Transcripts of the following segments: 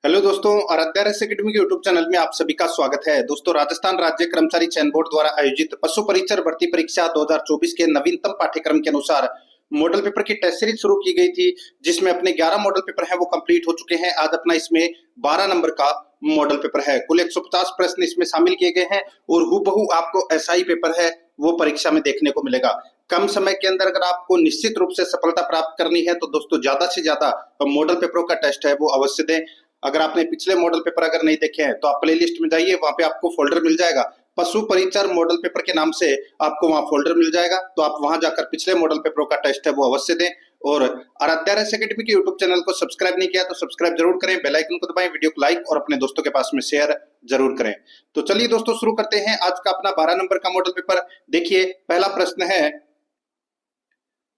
Hello दोस्तों, Aaradhya race academy के YouTube channel में आप सभी का स्वागत है। दोस्तों, राजस्थान राज्य कर्मचारी चयन बोर्ड द्वारा आयोजित पशु परिचर भर्ती परीक्षा 2024 के नवीनतम पाठ्यक्रम के अनुसार मॉडल पेपर की टेस्ट सीरीज शुरू की गई थी, जिसमें अपने 11 मॉडल पेपर हैं वो कंप्लीट हो चुके हैं। आज अपना इसमें 12 नंबर का मॉडल पेपर है। कुल 150 प्रश्न इसमें शामिल किए गए हैं और हूबहू आपको ऐसा ही पेपर है वो परीक्षा में देखने को मिलेगा। कम समय के अंदर अगर आपको निश्चित रूप से सफलता प्राप्त करनी है तो दोस्तों ज्यादा से ज्यादा मॉडल पेपरों का टेस्ट है वो अवश्य दें। अगर आपने पिछले मॉडल पेपर अगर नहीं देखे हैं तो आप प्ले लिस्ट में जाइए, वहां पे आपको फोल्डर मिल जाएगा पशु परिचर मॉडल पेपर के नाम से, आपको वहां फोल्डर मिल जाएगा। तो आप वहां जाकर पिछले मॉडल पेपरों का टेस्ट है वो अवश्य दें। और आराध्या रेस एकेडमी के यूट्यूब चैनल को सब्सक्राइब नहीं किया तो सब्सक्राइब जरूर करें, बेल आइकन को दबाएं, वीडियो को लाइक और अपने दोस्तों के पास में शेयर जरूर करें। तो चलिए दोस्तों शुरू करते हैं आज का अपना 12 नंबर का मॉडल पेपर। देखिए, पहला प्रश्न है,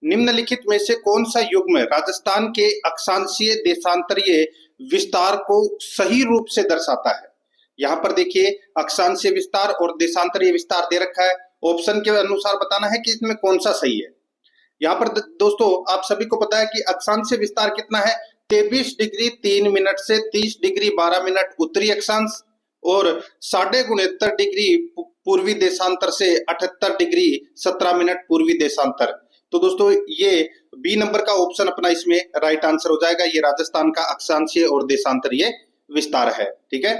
निम्नलिखित में से कौन सा युग्म राजस्थान के अक्षांशीय देशांतरीय विस्तार को सही रूप से दर्शाता है। यहाँ पर देखिए अक्षांशीय विस्तार और देशांतरीय विस्तार दे रखा है। ऑप्शन के अनुसार बताना है कि इसमें कौन सा सही है। यहाँ पर दोस्तों आप सभी को पता है कि अक्षांशीय विस्तार कितना है, 23 डिग्री 3 मिनट से 30 डिग्री 12 मिनट उत्तरी अक्षांश और 69.5 डिग्री पूर्वी देशांतर से 78 डिग्री 17 मिनट पूर्वी देशांतर। तो दोस्तों ये बी नंबर का ऑप्शन अपना इसमें राइट आंसर हो जाएगा। ये राजस्थान का अक्षांशीय और देशांतरीय विस्तार है। ठीक है,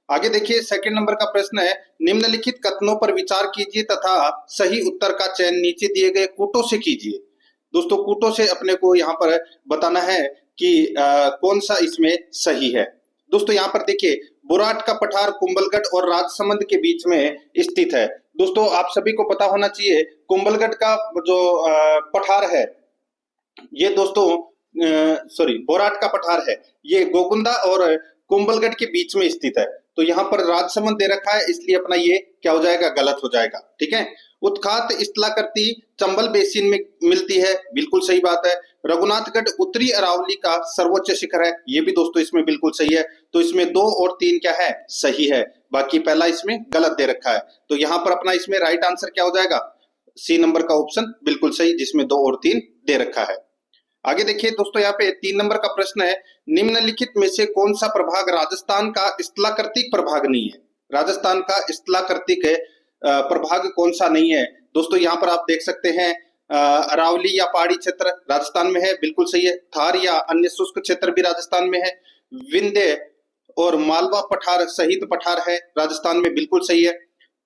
आगे देखिए सेकंड नंबर का प्रश्न है, निम्नलिखित कथनों पर विचार कीजिए तथा सही उत्तर का चयन नीचे दिए गए कूटों से कीजिए। दोस्तों कूटों से अपने को यहाँ पर बताना है कि कौन सा इसमें सही है। दोस्तों यहाँ पर देखिए बुराट का पठार कुंभलगढ़ और राजसमंद के बीच में स्थित है। दोस्तों आप सभी को पता होना चाहिए कुंभलगढ़ का जो पठार है ये दोस्तों बोराट का पठार है, ये गोकुंदा और कुंभलगढ़ के बीच में स्थित है। तो यहाँ पर राजसमंद दे रखा है, इसलिए अपना ये क्या हो जाएगा, गलत हो जाएगा। ठीक है, उत्खात स्थलाकृति चंबल बेसिन में मिलती है, बिल्कुल सही बात है। रघुनाथगढ़ उत्तरी अरावली का सर्वोच्च शिखर है, ये भी दोस्तों इसमें बिल्कुल सही है। तो इसमें 2 और 3 क्या है, सही है, बाकी पहला इसमें गलत दे रखा है। तो यहाँ पर अपना इसमें राइट आंसर क्या हो जाएगा, सी नंबर का ऑप्शन बिल्कुल सही, जिसमें 2 और 3 दे रखा है। आगे देखिए दोस्तों यहाँ पे 3 नंबर का प्रश्न है, निम्नलिखित में से कौन सा प्रभाग राजस्थान का स्थलाकृतिक प्रभाग नहीं है। राजस्थान का स्थलाकृतिक प्रभाग कौन सा नहीं है। दोस्तों यहाँ पर आप देख सकते हैं अरावली या पहाड़ी क्षेत्र राजस्थान में है, बिल्कुल सही है। थार या अन्य शुष्क क्षेत्र भी राजस्थान में है। विंध्य और मालवा पठार सहित पठार है राजस्थान में, बिल्कुल सही है।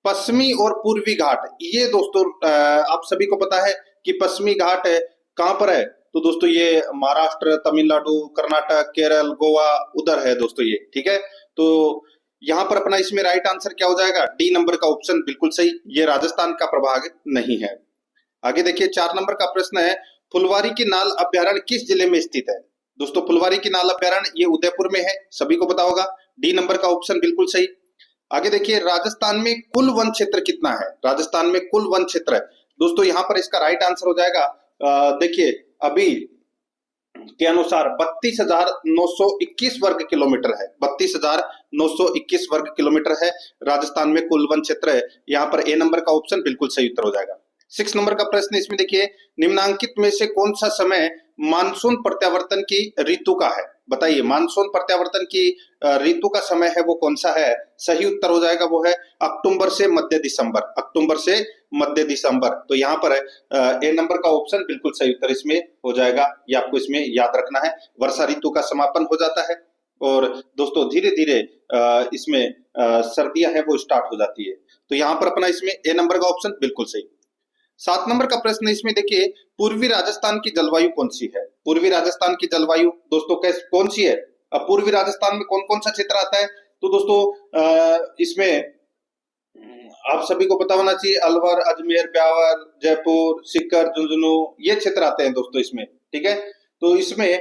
पश्चिमी और पूर्वी घाट, ये दोस्तों आप सभी को पता है कि पश्चिमी घाट कहाँ पर है। तो दोस्तों ये महाराष्ट्र, तमिलनाडु, कर्नाटक, केरल, गोवा उधर है दोस्तों ये। ठीक है, तो यहाँ पर अपना इसमें राइट आंसर क्या हो जाएगा, डी नंबर का ऑप्शन बिल्कुल सही, ये राजस्थान का प्रभाग नहीं है। आगे देखिए 4 नंबर का प्रश्न है, फुलवारी की नाल अभ्यारण्य किस जिले में स्थित है। दोस्तों फुलवारी की नाल अभ्यारण्य ये उदयपुर में है, सभी को पता होगा, डी नंबर का ऑप्शन बिल्कुल सही। आगे देखिए राजस्थान में कुल वन क्षेत्र कितना है। राजस्थान में कुल वन क्षेत्र है दोस्तों, यहाँ पर इसका राइट आंसर हो जाएगा देखिए अभी के अनुसार 32,921 वर्ग किलोमीटर है। 32,921 वर्ग किलोमीटर है राजस्थान में कुल वन क्षेत्र है। यहाँ पर ए नंबर का ऑप्शन बिल्कुल सही उत्तर हो जाएगा। 6 नंबर का प्रश्न इसमें देखिए, निम्नांकित में से कौन सा समय मानसून प्रत्यावर्तन की ऋतु का है। बताइए मानसून प्रत्यावर्तन की ऋतु का समय है वो कौन सा है। सही उत्तर हो जाएगा वो है अक्टूबर से मध्य दिसंबर। अक्टूबर से मध्य दिसंबर, तो यहाँ पर ए नंबर का ऑप्शन बिल्कुल सही उत्तर इसमें हो जाएगा। ये आपको इसमें याद रखना है। वर्षा ऋतु का समापन हो जाता है और दोस्तों धीरे धीरे इसमें सर्दियां हैं वो स्टार्ट हो जाती है। तो यहाँ पर अपना इसमें ए नंबर का ऑप्शन बिल्कुल सही। 7 नंबर का प्रश्न इसमें देखिए, पूर्वी राजस्थान की जलवायु कौन सी है। पूर्वी राजस्थान की जलवायु दोस्तों कौन सी है। अब पूर्वी राजस्थान में कौन कौन सा क्षेत्र आता है। तो दोस्तों इसमें आप सभी को पता होना चाहिए अलवर, अजमेर, ब्यावर, जयपुर, सीकर, झुंझुनू ये क्षेत्र आते हैं दोस्तों इसमें। ठीक है, तो इसमें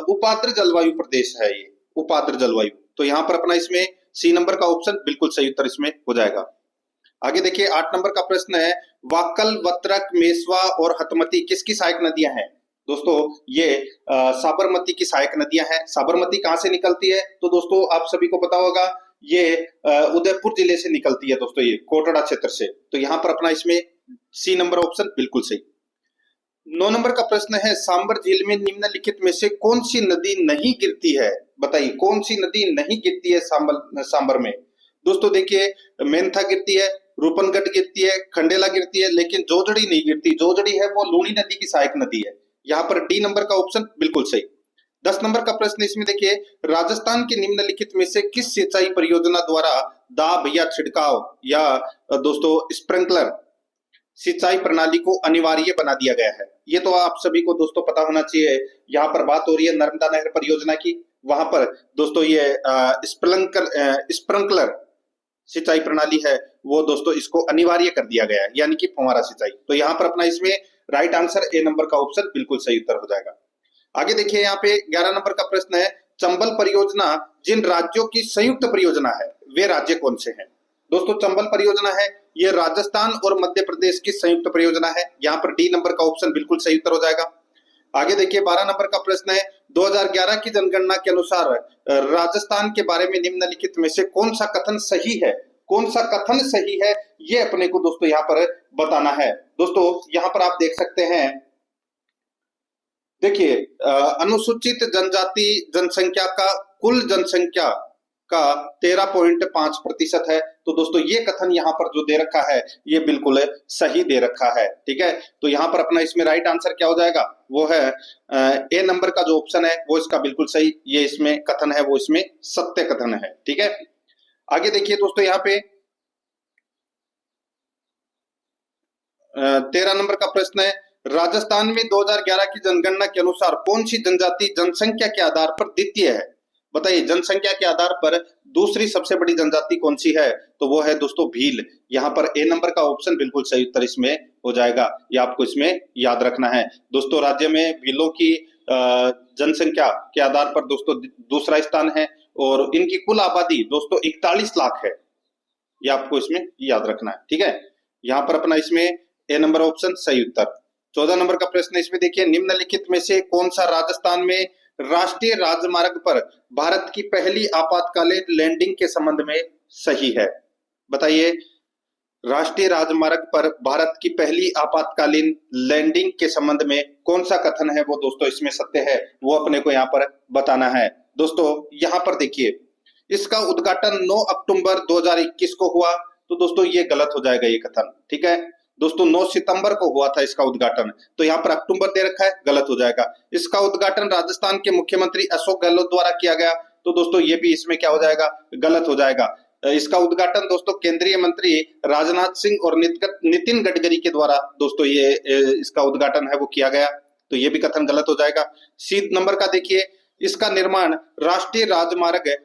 उपाद्र जलवायु प्रदेश है ये, उपाद्र जलवायु। तो यहाँ पर अपना इसमें सी नंबर का ऑप्शन बिल्कुल सही उत्तर इसमें हो जाएगा। आगे देखिए 8 नंबर का प्रश्न है, वाकल, वत्रक, मेसवा और हतमती किसकी सहायक नदियां हैं। दोस्तों ये साबरमती की सहायक नदियां हैं। साबरमती कहां से निकलती है। तो दोस्तों आप सभी को पता होगा ये उदयपुर जिले से निकलती है दोस्तों, ये कोटड़ा क्षेत्र से। तो यहाँ पर अपना इसमें सी नंबर ऑप्शन बिल्कुल सही। 9 नंबर का प्रश्न है, सांबर झील में निम्नलिखित में से कौन सी नदी नहीं गिरती है। बताइए कौन सी नदी नहीं गिरती है सांबर में? दोस्तों देखिए, मेंथा गिरती है, रूपनगढ़ गिरती है, खंडेला गिरती है, लेकिन जोजड़ी नहीं गिरती। जोजड़ी है वो लूनी नदी की सहायक नदी है। यहाँ पर डी नंबर का ऑप्शन बिल्कुल सही। 10 नंबर का प्रश्न इसमें देखिए, राजस्थान के निम्नलिखित में से किस सिंचाई परियोजना द्वारा दाब या छिड़काव या दोस्तों स्प्रिंकलर सिंचाई प्रणाली को अनिवार्य बना दिया गया है? ये तो आप सभी को दोस्तों पता होना चाहिए। यहाँ पर बात हो रही है नर्मदा नहर परियोजना की। वहां पर दोस्तों ये स्प्रिंकलर सिंचाई प्रणाली है वो दोस्तों इसको अनिवार्य कर दिया गया है, यानी कि फुहारा सिंचाई। तो यहाँ पर अपना इसमें राइट आंसर ए नंबर का ऑप्शन बिल्कुल सही उत्तर हो जाएगा। आगे देखिए, यहाँ पे 11 नंबर का प्रश्न है, चंबल परियोजना जिन राज्यों की संयुक्त परियोजना है वे राज्य कौन से हैं? दोस्तों चंबल परियोजना है ये राजस्थान और मध्य प्रदेश की संयुक्त परियोजना है। यहाँ पर डी नंबर का ऑप्शन बिल्कुल सही उत्तर हो जाएगा। आगे देखिए, 12 नंबर का प्रश्न है, 2011 की जनगणना के अनुसार राजस्थान के बारे में निम्नलिखित में से कौन सा कथन सही है? कौन सा कथन सही है ये अपने को दोस्तों यहाँ पर बताना है। दोस्तों यहाँ पर आप देख सकते हैं, देखिए अनुसूचित जनजाति जनसंख्या का कुल जनसंख्या का 13.5% है। तो दोस्तों ये कथन यहाँ पर जो दे रखा है ये बिल्कुल सही दे रखा है। ठीक है, तो यहाँ पर अपना इसमें राइट आंसर क्या हो जाएगा? वो है ए नंबर का जो ऑप्शन है वो इसका बिल्कुल सही, ये इसमें कथन है वो इसमें सत्य कथन है। ठीक है, आगे देखिए दोस्तों, यहाँ पे 13 नंबर का प्रश्न है, राजस्थान में 2011 की जनगणना के अनुसार कौन सी जनजाति जनसंख्या के आधार पर द्वितीय है? बताइए, जनसंख्या के आधार पर दूसरी सबसे बड़ी जनजाति कौन सी है? तो वो है दोस्तों भील। यहाँ पर ए नंबर का ऑप्शन बिल्कुल सही उत्तर इसमें हो जाएगा। ये आपको इसमें याद रखना है। दोस्तों राज्य में भीलों की जनसंख्या के आधार पर दोस्तों दूसरा स्थान है और इनकी कुल आबादी दोस्तों 41 लाख है। ये आपको इसमें याद रखना है। ठीक है, यहाँ पर अपना इसमें ए नंबर ऑप्शन सही उत्तर। 14 नंबर का प्रश्न इसमें देखिए, निम्नलिखित में से कौन सा राजस्थान में राष्ट्रीय राजमार्ग पर भारत की पहली आपातकालीन लैंडिंग के संबंध में सही है? बताइए, राष्ट्रीय राजमार्ग पर भारत की पहली आपातकालीन लैंडिंग के संबंध में कौन सा कथन है वो दोस्तों इसमें सत्य है, वो अपने को यहाँ पर बताना है। दोस्तों यहाँ पर देखिए, इसका उद्घाटन 9 अक्टूबर 2021 को हुआ। तो दोस्तों ये गलत हो जाएगा ये कथन। ठीक है दोस्तों, 9 सितंबर को हुआ था इसका उद्घाटन, तो यहाँ पर अक्टूबर दे रखा है, गलत हो जाएगा। इसका उद्घाटन राजस्थान के मुख्यमंत्री अशोक गहलोत द्वारा किया गया, तो दोस्तों ये भी इसमें क्या हो जाएगा? गलत हो जाएगा। इसका उद्घाटन दोस्तों केंद्रीय मंत्री राजनाथ सिंह और नितिन गडकरी के द्वारा दोस्तों ये इसका उद्घाटन है वो किया गया, तो ये भी कथन गलत हो जाएगा। सी नंबर का देखिए, इसका निर्माण राष्ट्रीय राजमार्ग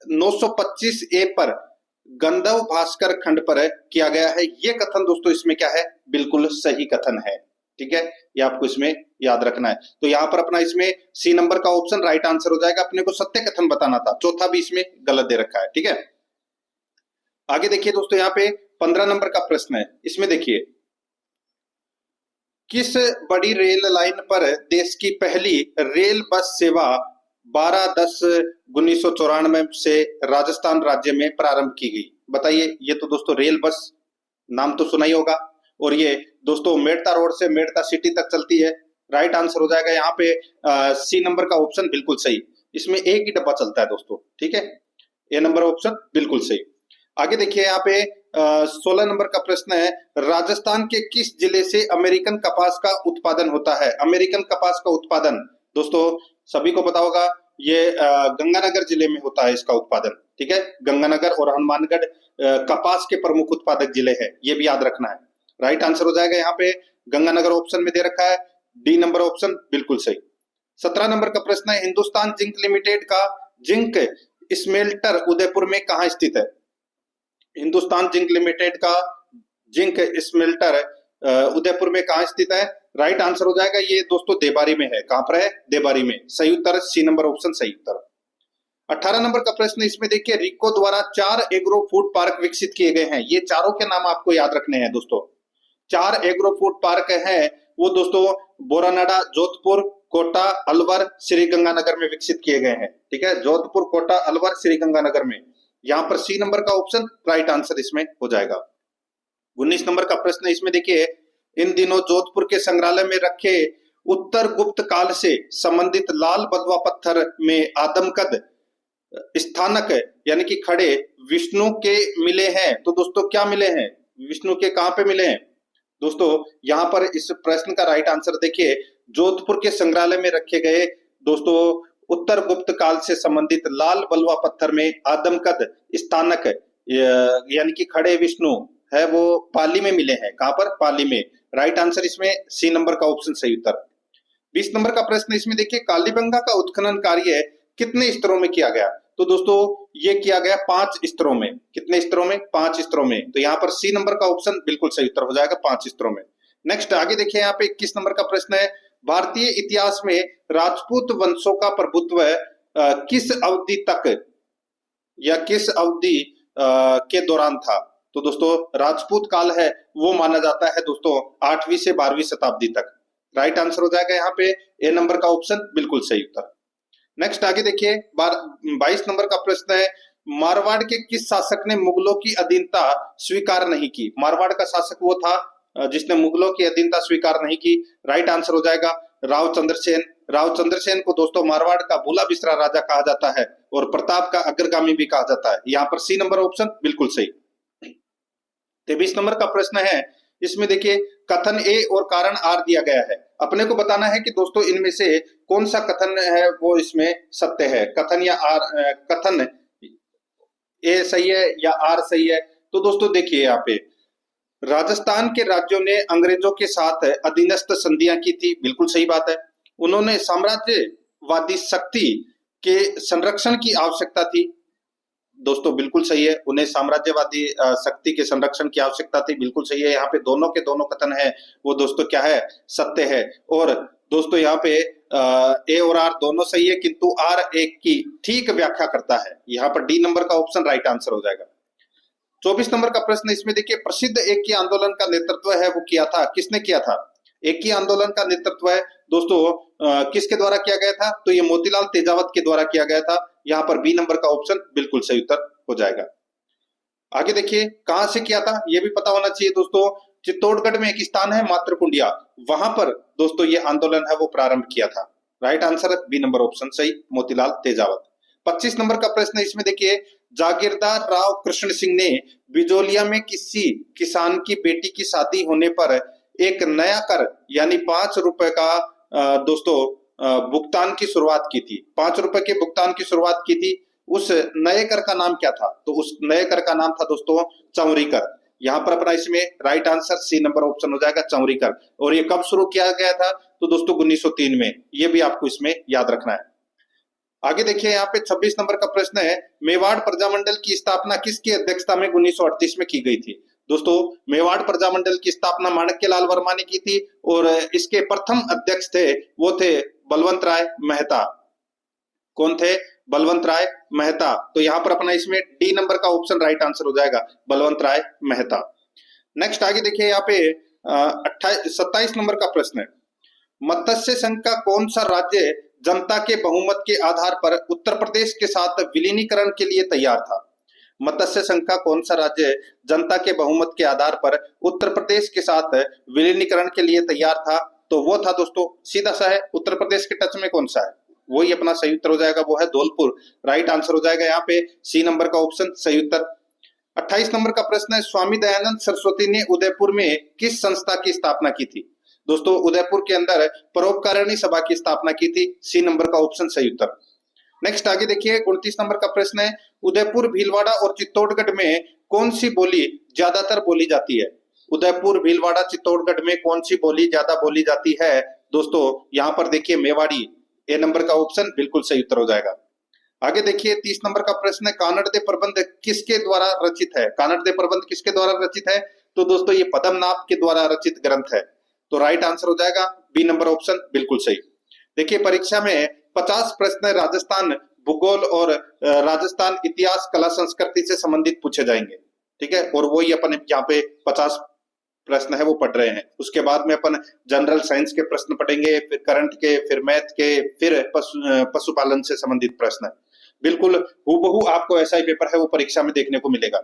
925A पर गंधव भास्कर खंड पर किया गया है। ये कथन दोस्तों इसमें क्या है? बिल्कुल सही कथन है। ठीक है, ये आपको इसमें याद रखना है। तो यहाँ पर अपना इसमें सी नंबर का ऑप्शन राइट आंसर हो जाएगा। अपने को सत्य कथन बताना था, चौथा भी इसमें गलत दे रखा है। ठीक है, आगे देखिए दोस्तों, यहाँ पे 15 नंबर का प्रश्न है। इसमें देखिए, किस बड़ी रेल लाइन पर देश की पहली रेल बस सेवा 12/10/1994 से राजस्थान राज्य में प्रारंभ की गई? बताइए, ये तो दोस्तों रेल बस नाम तो सुना ही होगा, और ये दोस्तों मेड़ता रोड से मेड़ता सिटी तक चलती है। राइट आंसर हो जाएगा यहाँ पे सी नंबर का ऑप्शन बिल्कुल सही। इसमें एक ही डब्बा चलता है दोस्तों। ठीक है, ए नंबर ऑप्शन बिल्कुल सही। आगे देखिए, यहाँ पे 16 नंबर का प्रश्न है, राजस्थान के किस जिले से अमेरिकन कपास का उत्पादन होता है? अमेरिकन कपास का उत्पादन दोस्तों सभी को पता होगा, ये गंगानगर जिले में होता है इसका उत्पादन। ठीक है, गंगानगर और हनुमानगढ़ कपास के प्रमुख उत्पादक जिले हैं, ये भी याद रखना है। राइट आंसर हो जाएगा यहाँ पे गंगानगर ऑप्शन में दे रखा है, डी नंबर ऑप्शन बिल्कुल सही। 17 नंबर का प्रश्न है, हिंदुस्तान जिंक लिमिटेड का जिंक स्मेल्टर उदयपुर में कहाँ स्थित है? हिंदुस्तान जिंक लिमिटेड का जिंक स्मेल्टर उदयपुर में कहाँ स्थित है? राइट आंसर हो जाएगा ये दोस्तों देबारी में है। कहां पर है? देबारी में। सही उत्तर सी नंबर ऑप्शन सही उत्तर। 18 नंबर का प्रश्न इसमें देखिए, रिको द्वारा 4 एग्रो फूड पार्क विकसित किए गए हैं। ये चारों के नाम आपको याद रखने हैं दोस्तों। 4 एग्रो फूड पार्क हैं वो दोस्तों बोरानाडा, जोधपुर, कोटा, अलवर, श्री गंगानगर में विकसित किए गए हैं। ठीक है, जोधपुर, कोटा, अलवर, श्री गंगानगर में। यहाँ पर सी नंबर का ऑप्शन राइट आंसर इसमें हो जाएगा। 19 नंबर का प्रश्न इसमें देखिए, इन दिनों जोधपुर के संग्रहालय में रखे उत्तर गुप्त काल से संबंधित लाल बलुआ पत्थर में आदमकद स्थानक यानी कि खड़े विष्णु के मिले हैं। तो दोस्तों क्या मिले हैं, विष्णु के कहां पे मिले हैं दोस्तों? यहाँ पर इस प्रश्न का राइट आंसर देखिए, जोधपुर के संग्रहालय में रखे गए दोस्तों उत्तर गुप्त काल से संबंधित लाल बलुआ पत्थर में आदमकद स्थानक यानी कि खड़े विष्णु है वो पाली में मिले हैं। कहां पर? पाली में। राइट आंसर इसमें सी नंबर का ऑप्शन सही उत्तर। 20 नंबर का प्रश्न इसमें देखिए, कालीबंगा का उत्खनन कार्य कितने स्तरों में किया गया? तो दोस्तों ये किया गया 5 स्तरों में। कितने स्तरों में? 5 स्तरों में। तो यहाँ पर सी नंबर का ऑप्शन बिल्कुल सही उत्तर हो जाएगा, 5 स्तरों में। नेक्स्ट आगे देखिए, यहाँ पे 21 नंबर का प्रश्न है, भारतीय इतिहास में राजपूत वंशों का प्रभुत्व किस अवधि तक या किस अवधि के दौरान था? तो दोस्तों राजपूत काल है वो माना जाता है दोस्तों 8वीं से 12वीं शताब्दी तक। राइट आंसर हो जाएगा यहाँ पे ए नंबर का ऑप्शन बिल्कुल सही उत्तर। नेक्स्ट आगे देखिए, 22 नंबर का प्रश्न है, मारवाड़ के किस शासक ने मुगलों की अधीनता स्वीकार नहीं की? मारवाड़ का शासक वो था जिसने मुगलों की अधीनता स्वीकार नहीं की। राइट आंसर हो जाएगा राव चंद्रसेन। राव चंद्रसेन को दोस्तों मारवाड़ का भूला बिसरा राजा कहा जाता है और प्रताप का अग्रगामी भी कहा जाता है। यहाँ पर सी नंबर ऑप्शन बिल्कुल सही। 23 नंबर का प्रश्न है, इसमें देखिए कथन ए और कारण आर दिया गया है। अपने को बताना है कि दोस्तों इनमें से कौन सा कथन है वो इसमें सत्य है। कथन या आर, कथन ए सही है या आर सही है? तो दोस्तों देखिए यहाँ पे राजस्थान के राज्यों ने अंग्रेजों के साथ अधीनस्थ संधियां की थी, बिल्कुल सही बात है। उन्होंने साम्राज्यवादी शक्ति के संरक्षण की आवश्यकता थी, दोस्तों बिल्कुल सही है। उन्हें साम्राज्यवादी शक्ति के संरक्षण की आवश्यकता थी, बिल्कुल सही है। यहाँ पे दोनों के दोनों कथन है वो दोस्तों क्या है, सत्य है। और दोस्तों यहाँ पे ए और आर दोनों सही है, किंतु आर एक की ठीक व्याख्या करता है। यहाँ पर डी नंबर का ऑप्शन राइट आंसर हो जाएगा। 24 नंबर का प्रश्न इसमें देखिए, प्रसिद्ध एकी आंदोलन का नेतृत्व है वो किया था, किसने किया था? एकी आंदोलन का नेतृत्व है दोस्तों किसके द्वारा किया गया था? तो ये मोतीलाल तेजावत के द्वारा किया गया था। यहाँ पर बी नंबर का ऑप्शन बिल्कुल सही उत्तर हो जाएगा। आगे देखिए, कहां से किया था ये भी पता होना चाहिए दोस्तों। चित्तौड़गढ़ में एक स्थान है मातृकुंडिया, वहां पर दोस्तों ये आंदोलन है वो प्रारंभ किया था। Right answer B number option सही, मोतीलाल तेजावत। 25 नंबर का प्रश्न इसमें देखिए, जागीरदार राव कृष्ण सिंह ने बिजोलिया में किसी किसान की बेटी की शादी होने पर एक नया कर यानी 5 रुपए का दोस्तों भुगतान की शुरुआत की थी। 5 रुपए के भुगतान की शुरुआत की थी। उस नए कर का नाम क्या था? तो उस नए कर का नाम था दोस्तों चौरी कर। यहाँ पर अपना इसमें right answer C number option हो जाएगा, चौरी कर। और ये कब शुरू किया गया था? तो दोस्तों 1903 में। ये भी आपको इसमें याद रखना है। आगे देखिए, यहाँ पे 26 नंबर का प्रश्न है, मेवाड़ प्रजामंडल की स्थापना किसकी अध्यक्षता में 1938 में की गई थी? दोस्तों मेवाड़ प्रजामंडल की स्थापना माणक्यलाल वर्मा ने की थी और इसके प्रथम अध्यक्ष थे वो थे बलवंत राय मेहता। कौन थे? बलवंत राय मेहता। तो यहाँ पर अपना इसमें डी नंबर का ऑप्शन राइट आंसर हो जाएगा, बलवंत राय मेहता। नेक्स्ट आगे देखिए, यहाँ पे 27 नंबर का प्रश्न है, मत्स्य संघ का कौन सा राज्य जनता के बहुमत के आधार पर उत्तर प्रदेश के साथ विलीनीकरण के लिए तैयार था? मत्स्य संघ का कौन सा राज्य जनता के बहुमत के आधार पर उत्तर प्रदेश के साथ विलीनीकरण के लिए तैयार था? तो वो था दोस्तों सीधा सा है, उत्तर प्रदेश के टच में कौन सा है? वही अपना सही उत्तर हो जाएगा, वो है धौलपुर। राइट आंसर हो जाएगा यहाँ पे सी नंबर का ऑप्शन सही उत्तर। 28 नंबर का प्रश्न है, स्वामी दयानंद सरस्वती ने उदयपुर में किस संस्था की स्थापना की थी? दोस्तों उदयपुर के अंदर परोपकारिणी सभा की स्थापना की थी। सी नंबर का ऑप्शन सही उत्तर। नेक्स्ट आगे देखिए, 29 नंबर का प्रश्न है, उदयपुर, भीलवाड़ा और चित्तौड़गढ़ में कौन सी बोली ज्यादातर बोली जाती है? उदयपुर, भीलवाड़ा, चित्तौड़गढ़ में कौन सी बोली ज्यादा बोली जाती है? दोस्तों यहाँ पर देखिए मेवाड़ी, ए नंबर का ऑप्शन बिल्कुल सही उत्तर हो जाएगा। आगे देखिए 30 नंबर का प्रश्न है, कानड़ दे प्रबंध किसके द्वारा रचित है? कानड़ दे प्रबंध किसके द्वारा रचित है? तो दोस्तों ये पद्मनाभ के द्वारा रचित ग्रंथ है। तो राइट आंसर हो जाएगा बी नंबर ऑप्शन बिल्कुल सही। देखिए परीक्षा में 50 प्रश्न राजस्थान भूगोल और राजस्थान इतिहास, कला, संस्कृति से संबंधित पूछे जाएंगे, ठीक है। और वही अपन यहाँ पे 50 प्रश्न है वो पढ़ रहे हैं। उसके बाद में अपन जनरल साइंस के प्रश्न पढ़ेंगे, फिर करंट के, फिर मैथ के, फिर पशुपालन से संबंधित प्रश्न। बिल्कुल हूबहू आपको ऐसा ही पेपर है वो परीक्षा में देखने को मिलेगा।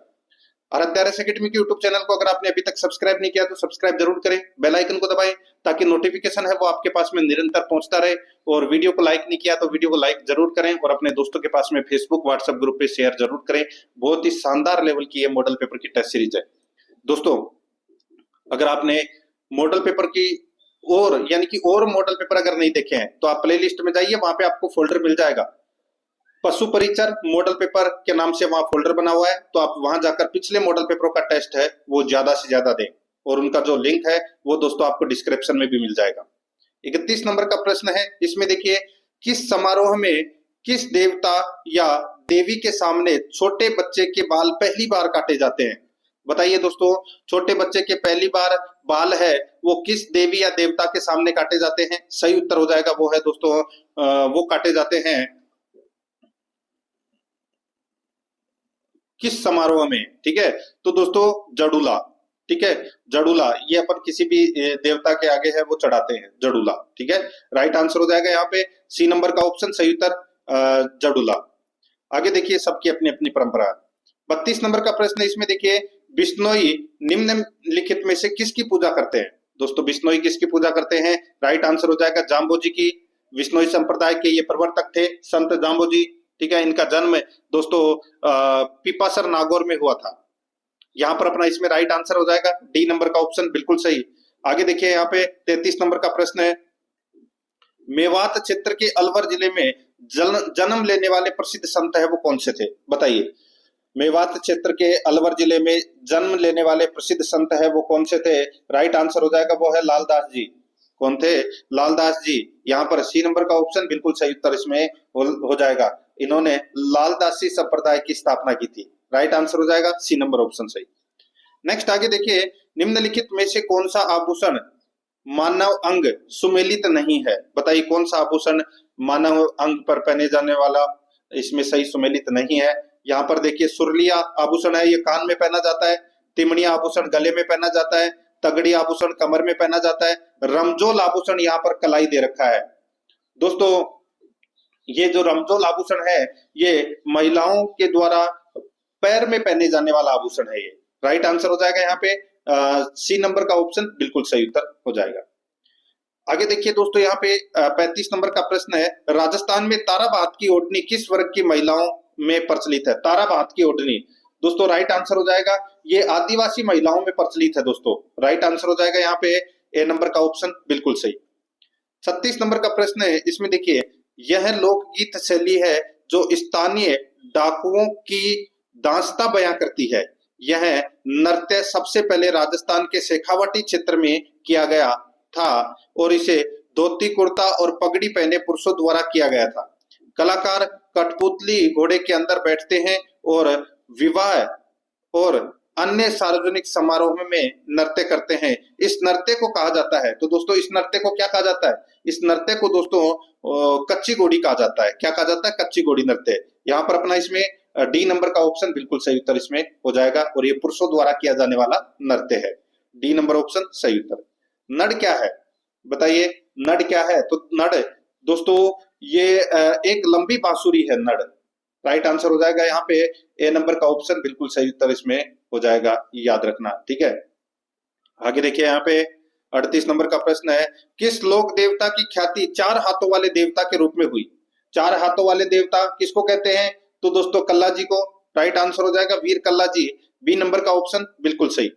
आराध्या आरएस एकेडमी के यूट्यूब चैनल को अगर आपने अभी तक सब्सक्राइब नहीं किया तो सब्सक्राइब जरूर करें, बेल आइकन को दबाएं ताकि नोटिफिकेशन है वो आपके पास में निरंतर पहुंचता रहे। और वीडियो को लाइक नहीं किया तो वीडियो को लाइक जरूर करें और अपने दोस्तों के पास में फेसबुक व्हाट्सएप ग्रुप पे शेयर जरूर करें। बहुत ही शानदार लेवल की ये मॉडल पेपर की टेस्ट सीरीज है दोस्तों। अगर आपने मॉडल पेपर की और यानी कि और मॉडल पेपर अगर नहीं देखे हैं तो आप प्ले लिस्ट में जाइए, वहां पे आपको फोल्डर मिल जाएगा पशु परिचर मॉडल पेपर के नाम से, वहां फोल्डर बना हुआ है। तो आप वहां जाकर पिछले मॉडल पेपरों का टेस्ट है वो ज्यादा से ज्यादा दें और उनका जो लिंक है वो दोस्तों आपको डिस्क्रिप्शन में भी मिल जाएगा। 31 नंबर का प्रश्न है, इसमें देखिए किस समारोह में किस देवता या देवी के सामने छोटे बच्चे के बाल पहली बार काटे जाते हैं? बताइए दोस्तों, छोटे बच्चे के पहली बार बाल है वो किस देवी या देवता के सामने काटे जाते हैं? सही उत्तर हो जाएगा वो है दोस्तों वो काटे जाते हैं किस समारोह में? ठीक है, तो दोस्तों जड़ूला। ठीक है, जड़ूला ये अपन किसी भी देवता के आगे है वो चढ़ाते हैं, जड़ूला। ठीक है, राइट आंसर हो जाएगा यहाँ पे सी नंबर का ऑप्शन, सही उत्तर जड़ूला। आगे देखिए सबकी अपनी अपनी परंपरा। 32 नंबर का प्रश्न है, इसमें देखिए बिश्नोई निम्नलिखित में से किसकी पूजा करते हैं? दोस्तों बिश्नोई किसकी पूजा करते हैं? राइट आंसर हो जाएगा जाम्बोजी की। बिश्नोई संप्रदाय के ये प्रवर्तक थे संत जाम्बोजी। ठीक है, इनका जन्म दोस्तों पिपासर नागौर में हुआ था। यहाँ पर अपना इसमें राइट आंसर हो जाएगा डी नंबर का ऑप्शन, बिल्कुल सही। आगे देखिए यहाँ पे 33 नंबर का प्रश्न है, मेवात क्षेत्र के अलवर जिले में जन्म लेने वाले प्रसिद्ध संत है वो कौन से थे? बताइए, मेवात क्षेत्र के अलवर जिले में जन्म लेने वाले प्रसिद्ध संत है वो कौन से थे? राइट आंसर हो जाएगा वो है लालदास जी। कौन थे? लालदास जी। यहाँ पर सी नंबर का ऑप्शन बिल्कुल सही उत्तर इसमें हो जाएगा। इन्होंने लालदासी संप्रदाय की स्थापना की थी। राइट आंसर हो जाएगा सी नंबर ऑप्शन सही। नेक्स्ट आगे देखिए, निम्नलिखित में से कौन सा आभूषण मानव अंग सुमेलित नहीं है? बताइए कौन सा आभूषण मानव अंग पर पहने जाने वाला इसमें सही सुमेलित नहीं है? यहाँ पर देखिए सुरलिया आभूषण है, ये कान में पहना जाता है। तिमणिया आभूषण गले में पहना जाता है। तगड़ी आभूषण कमर में पहना जाता है। रमजोल आभूषण यहाँ पर कलाई दे रखा है। दोस्तों ये जो रमजोल आभूषण है ये महिलाओं के द्वारा पैर में पहने जाने वाला आभूषण है ये। राइट आंसर हो जाएगा यहाँ पे सी नंबर का ऑप्शन, बिल्कुल सही उत्तर हो जाएगा। आगे देखिए दोस्तों यहाँ पे 35 नंबर का प्रश्न है, राजस्थान में ताराबात की ओढ़नी किस वर्ग की महिलाओं में प्रचलित है? ताराबात की ओढ़नी दोस्तों राइट आंसर हो जाएगा ये आदिवासी महिलाओं में प्रचलित है दोस्तों। राइट आंसर हो जाएगा यहाँ पे ए नंबर का ऑप्शन, बिल्कुल सही। 36 नंबर का प्रश्न है, इसमें देखिए यह लोकगीत शैली है जो स्थानीय डाकुओं की दास्तां बयां करती है। यह नृत्य सबसे पहले राजस्थान के शेखावाटी क्षेत्र में किया गया था और इसे धोती कुर्ता और पगड़ी पहने पुरुषों द्वारा किया गया था। कलाकार कठपुतली घोड़े के अंदर बैठते हैं और विवाह और अन्य सार्वजनिक समारोह में नृत्य करते हैं। इस नृत्य को कहा जाता है, तो दोस्तों इस नृत्य को क्या कहा जाता है? इस नृत्य को दोस्तों कच्ची घोड़ी कहा जाता है। क्या कहा जाता है? कच्ची घोड़ी नृत्य। यहाँ पर अपना इसमें डी नंबर का ऑप्शन बिल्कुल सही उत्तर इसमें हो जाएगा और ये पुरुषों द्वारा किया जाने वाला नृत्य है। डी नंबर ऑप्शन सही उत्तर। नड़ क्या है? बताइए नड़ क्या है? तो नड़ दोस्तों ये एक लंबी बांसुरी है नड़। राइट आंसर हो जाएगा यहाँ पे ए नंबर का ऑप्शन, बिल्कुल सही उत्तर इसमें हो जाएगा, याद रखना। ठीक है, आगे देखिए यहाँ पे 38 नंबर का प्रश्न है, किस लोक देवता की ख्याति 4 हाथों वाले देवता के रूप में हुई? 4 हाथों वाले देवता किसको कहते हैं? तो दोस्तों कल्ला जी को। राइट आंसर हो जाएगा वीर कल्ला जी, बी नंबर का ऑप्शन, बिल्कुल सही।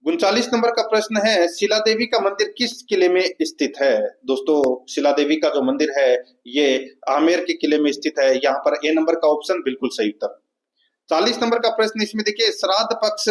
39 नंबर का प्रश्न है, शिला देवी का मंदिर किस किले में स्थित है? दोस्तों शिला देवी का जो मंदिर है ये आमेर के किले में स्थित है। यहाँ पर ए नंबर का ऑप्शन, बिल्कुल सही उत्तर। 40 नंबर का प्रश्न, इसमें देखिए श्राद्ध पक्ष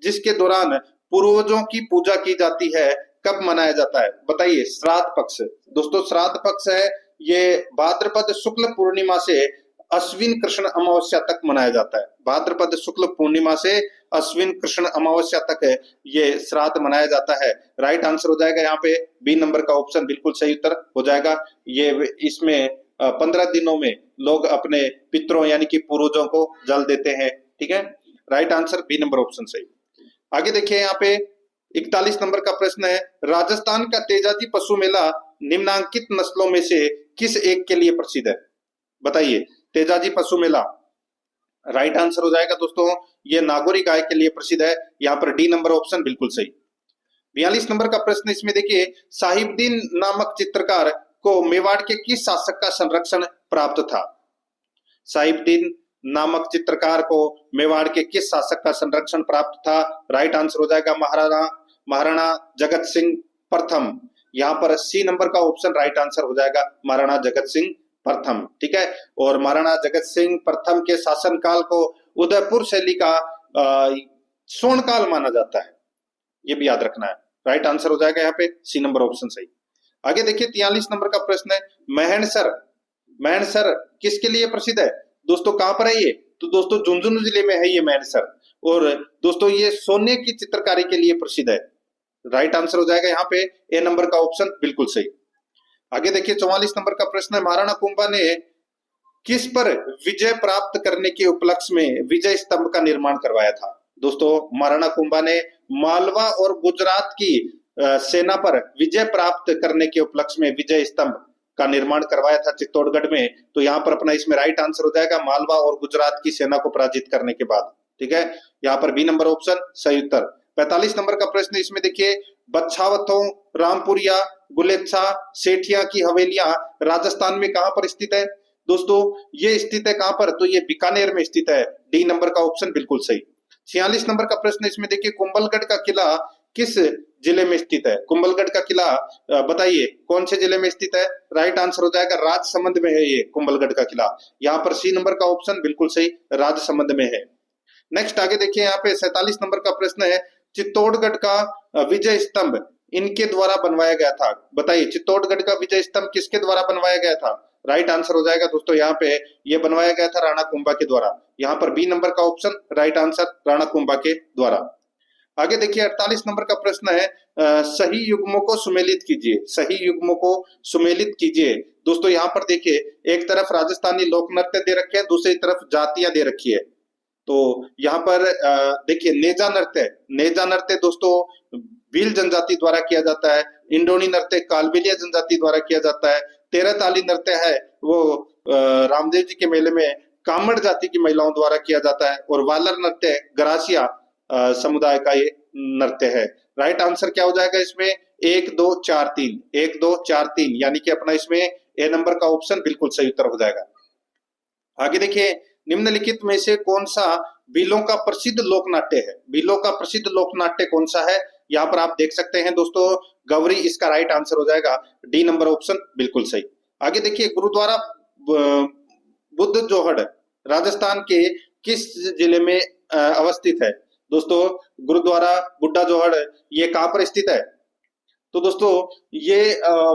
जिसके दौरान पूर्वजों की पूजा की जाती है कब मनाया जाता है? बताइए श्राद्ध पक्ष। दोस्तों श्राद्ध पक्ष है ये भाद्रपद शुक्ल पूर्णिमा से अश्विन कृष्ण अमावस्या तक मनाया जाता है। भाद्रपद शुक्ल पूर्णिमा से अश्विन कृष्ण अमावस्या तक ये श्राद्ध मनाया जाता है। राइट आंसर हो जाएगा यहाँ पे बी नंबर का ऑप्शन, बिल्कुल सही उत्तर हो जाएगा। ये इसमें 15 दिनों में लोग अपने पितरों यानी कि पूर्वजों को जल देते हैं। ठीक है, right answer B number option सही। आगे देखिए यहाँ पे 41 नंबर का प्रश्न है, राजस्थान का तेजाजी पशु मेला निम्नांकित नस्लों में से किस एक के लिए प्रसिद्ध है? बताइए तेजाजी पशु मेला राइट आंसर हो जाएगा दोस्तों, ये नागौरी गाय के लिए प्रसिद्ध है। यहाँ पर डी नंबर ऑप्शन बिल्कुल सही। 42 नंबर का प्रश्न इसमें देखिए, साहिबदीन नामक चित्रकार को मेवाड़ के किस शासक का संरक्षण प्राप्त था? साहिबदीन नामक चित्रकार को मेवाड़ के किस शासक का संरक्षण प्राप्त था? राइट आंसर हो जाएगा महाराणा महाराणा जगत सिंह प्रथम। यहाँ पर सी नंबर का ऑप्शन राइट आंसर हो जाएगा, महाराणा जगत सिंह प्रथम। ठीक है, और महाराणा जगत सिंह प्रथम के शासनकाल को उदयपुर शैली का स्वर्ण काल माना जाता है, ये भी याद रखना है। राइट आंसर हो जाएगा यहाँ पे सी नंबर ऑप्शन सही। आगे देखिए 43 नंबर का प्रश्न है, महणसर महणसर किसके लिए प्रसिद्ध है? दोस्तों कहां पर है ये? तो दोस्तों झुंझुनू जिले में है ये महणसर, और दोस्तों ये सोने की चित्रकारी के लिए प्रसिद्ध है। राइट आंसर हो जाएगा यहाँ पे ए नंबर का ऑप्शन बिल्कुल सही। आगे देखिए 44 नंबर का प्रश्न है, महाराणा कुंभा ने किस पर विजय प्राप्त करने के उपलक्ष्य में विजय स्तंभ का निर्माण करवाया था? दोस्तों महाराणा कुंभा ने मालवा और गुजरात की सेना पर विजय प्राप्त करने के उपलक्ष्य में विजय स्तंभ का निर्माण करवाया था चित्तौड़गढ़ में। तो यहाँ पर अपना इसमें राइट आंसर हो जाएगा, मालवा और गुजरात की सेना को पराजित करने के बाद। ठीक है, यहाँ पर बी नंबर ऑप्शन सही उत्तर। 45 नंबर का प्रश्न इसमें देखिए, बच्छावतों, रामपुरिया, गुलेच्छा, सेठिया की हवेलियां राजस्थान में कहां पर स्थित है? दोस्तों ये स्थित है कहां पर? तो ये बीकानेर में स्थित है, डी नंबर का ऑप्शन बिल्कुल सही। 46 नंबर का प्रश्न इसमें देखिए, कुंभलगढ़ का किला किस जिले में स्थित है? कुंभलगढ़ का किला बताइए कौन से जिले में स्थित है? राइट आंसर हो जाएगा, राजसमंद में है ये कुंभलगढ़ का किला। यहाँ पर सी नंबर का ऑप्शन बिल्कुल सही, राजसमंद में है। नेक्स्ट आगे देखिए, यहाँ पे 47 नंबर का प्रश्न है, चित्तौड़गढ़ का विजय स्तंभ इनके द्वारा बनवाया गया था। बताइए चित्तौड़गढ़ का विजय स्तंभ किसके द्वारा बनवाया गया था? राइट आंसर हो जाएगा दोस्तों यहाँ पे ये बनवाया गया था राणा कुंभा के द्वारा। यहाँ पर बी नंबर का option right answer, Rana Kumbha के द्वारा। आगे देखिए 48 नंबर का प्रश्न है, सही युग्मों को सुमेलित कीजिए, सही युग्मों को सुमेलित कीजिए। दोस्तों यहाँ पर देखिए, एक तरफ राजस्थानी लोक नृत्य दे रखे हैं, दूसरी तरफ जातियां दे रखी है। तो यहाँ पर देखिए नेजा नृत्य दोस्तों भील जनजाति द्वारा किया जाता है, इंडोनी नृत्य कालबेलिया जनजाति द्वारा किया जाता है, तेरह ताली नृत्य है वो रामदेव जी के मेले में कामड़ जाति की महिलाओं द्वारा किया जाता है, और वालर नृत्य गरासिया समुदाय का ये नृत्य है। राइट आंसर क्या हो जाएगा इसमें? 1 2 4 3, 1 2 4 3, यानी कि अपना इसमें ए नंबर का ऑप्शन बिल्कुल सही उत्तर हो जाएगा। आगे देखिए, निम्नलिखित में से कौन सा भीलों का प्रसिद्ध लोक नाट्य है? भीलों का प्रसिद्ध लोक नाट्य कौन सा है? यहाँ पर आप देख सकते हैं दोस्तों, गौरी इसका राइट आंसर हो जाएगा, डी नंबर ऑप्शन बिल्कुल सही। आगे देखिए, गुरुद्वारा बुद्ध जोहड़ राजस्थान के किस जिले में अवस्थित है? दोस्तों गुरुद्वारा बुड्ढा जोहड़ ये कहां पर स्थित है? तो दोस्तों ये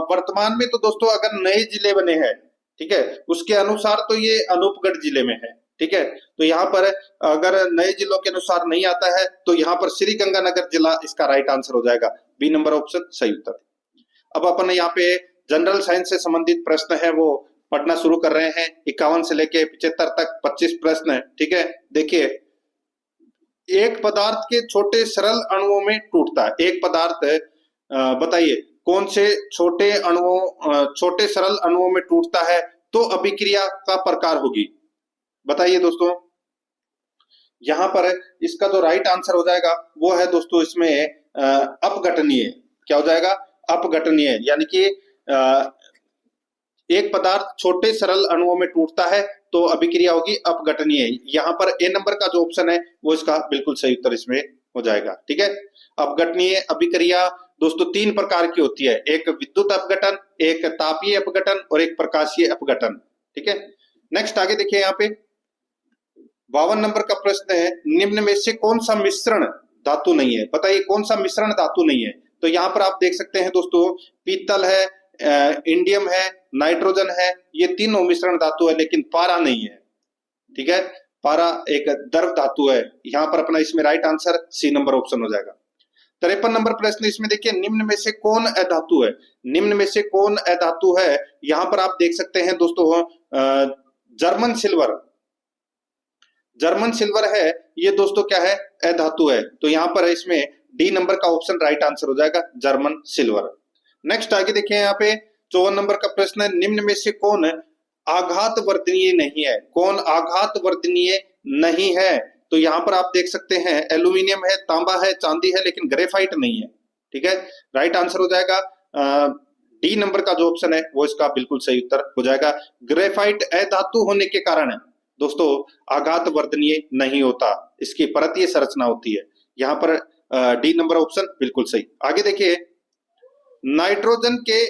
वर्तमान में तो दोस्तों अगर नए जिले बने हैं, ठीक है, उसके अनुसार तो ये अनूपगढ़ जिले में है। ठीक है, तो यहाँ पर अगर नए जिलों के अनुसार नहीं आता है तो यहाँ पर श्री गंगानगर जिला इसका राइट आंसर हो जाएगा, बी नंबर ऑप्शन सही उत्तर। अब अपन यहाँ पे जनरल साइंस से संबंधित प्रश्न है वो पढ़ना शुरू कर रहे हैं। 51 से लेके 75 तक 25 प्रश्न है। ठीक है, देखिए, एक पदार्थ के छोटे सरल अणुओं में टूटता है। एक पदार्थ बताइए कौन से छोटे सरल अणुओं में टूटता है तो अभिक्रिया का प्रकार होगी? बताइए दोस्तों, यहां पर इसका जो राइट आंसर हो जाएगा वो है दोस्तों इसमें अपघटनीय। क्या हो जाएगा? अपघटनीय, यानी कि एक पदार्थ छोटे सरल अणुओं में टूटता है तो अभिक्रिया होगी अपघटनीय। यहाँ पर ए नंबर का जो ऑप्शन है वो इसका बिल्कुल सही उत्तर इसमें हो जाएगा। ठीक है, अपघटनीय अभिक्रिया दोस्तों 3 प्रकार की होती है, एक विद्युत अपघटन, एक तापीय अपघटन और एक प्रकाशीय अपघटन। ठीक है, नेक्स्ट आगे देखिए, यहाँ पे 52 नंबर का प्रश्न है, निम्न में से कौन सा मिश्रण धातु नहीं है? बताइए कौन सा मिश्रण धातु नहीं है? तो यहाँ पर आप देख सकते हैं दोस्तों, पीतल है, इंडियम है, नाइट्रोजन है, ये तीनों मिश्रण धातु है, लेकिन पारा नहीं है। ठीक है, पारा एक द्रव धातु है। यहाँ पर अपना इसमें right answer C number option हो जाएगा। 53 नंबर प्रश्न इसमें देखिए, निम्न में से कौन अधातु है? निम्न में से कौन अधातु है? यहाँ पर आप देख सकते हैं दोस्तों, जर्मन सिल्वर। जर्मन सिल्वर है ये दोस्तों क्या है? अधातु है। तो यहाँ पर इसमें डी नंबर का ऑप्शन राइट आंसर हो जाएगा, जर्मन सिल्वर। नेक्स्ट आगे देखिए, यहाँ पे 54 नंबर का प्रश्न है, निम्न में से कौन आघात वर्धनीय नहीं है? कौन आघात वर्धनीय नहीं है। तो यहाँ पर आप देख सकते हैं एल्यूमिनियम है, तांबा है, चांदी है, लेकिन ग्रेफाइट नहीं है। ठीक है, राइट आंसर हो जाएगा डी नंबर का जो ऑप्शन है वो इसका बिल्कुल सही उत्तर हो जाएगा। ग्रेफाइट अधातु होने के कारण दोस्तों आघात वर्धनीय नहीं होता, इसकी परतीय संरचना होती है। यहाँ पर डी नंबर ऑप्शन बिल्कुल सही। आगे देखिए, नाइट्रोजन के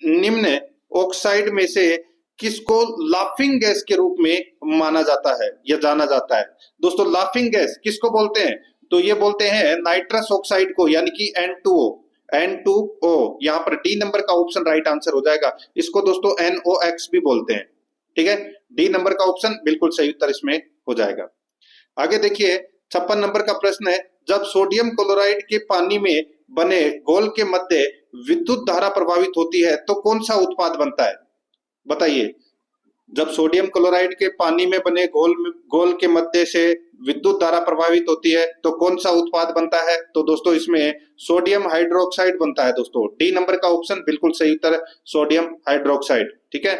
निम्न ऑक्साइड में से किसको लाफिंग गैस के रूप में माना जाता है या जाना जाता है? दोस्तों लाफिंग गैस किसको बोलते हैं? तो ये बोलते हैं नाइट्रस ऑक्साइड को, यानी कि N2O। N2O यहाँ पर डी नंबर का ऑप्शन राइट आंसर हो जाएगा। इसको दोस्तों NOx भी बोलते हैं। ठीक है, डी नंबर का ऑप्शन बिल्कुल सही उत्तर इसमें हो जाएगा। आगे देखिए 56 नंबर का प्रश्न है, जब सोडियम क्लोराइड के पानी में बने घोल के मध्य विद्युत धारा प्रभावित होती है तो कौन सा उत्पाद बनता है? बताइए, जब सोडियम क्लोराइड के पानी में बने घोल के मध्य से विद्युत धारा प्रभावित होती है तो कौन सा उत्पाद बनता है? तो दोस्तों इसमें सोडियम हाइड्रोक्साइड बनता है। दोस्तों डी नंबर का ऑप्शन बिल्कुल सही उत्तर, सोडियम हाइड्रोक्साइड। ठीक है,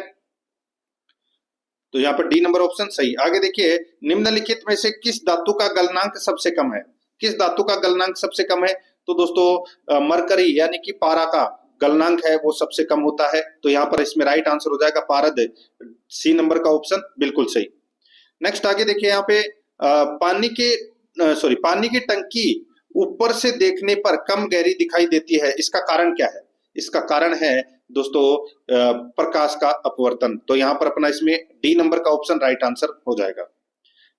तो यहाँ पर डी नंबर ऑप्शन सही। आगे देखिए, निम्नलिखित में से किस धातु का गलनांक सबसे कम है? किस धातु का गलनांक सबसे कम है? तो दोस्तों मरकरी यानी कि पारा का गलनांक है वो सबसे कम होता है। तो यहाँ पर इसमें राइट आंसर हो जाएगा पारद, सी नंबर का ऑप्शन बिल्कुल सही। नेक्स्ट आगे देखिए, यहाँ पे पानी की टंकी ऊपर से देखने पर कम गहरी दिखाई देती है, इसका कारण क्या है? इसका कारण है दोस्तों प्रकाश का अपवर्तन। तो यहाँ पर अपना इसमें डी नंबर का ऑप्शन राइट आंसर हो जाएगा।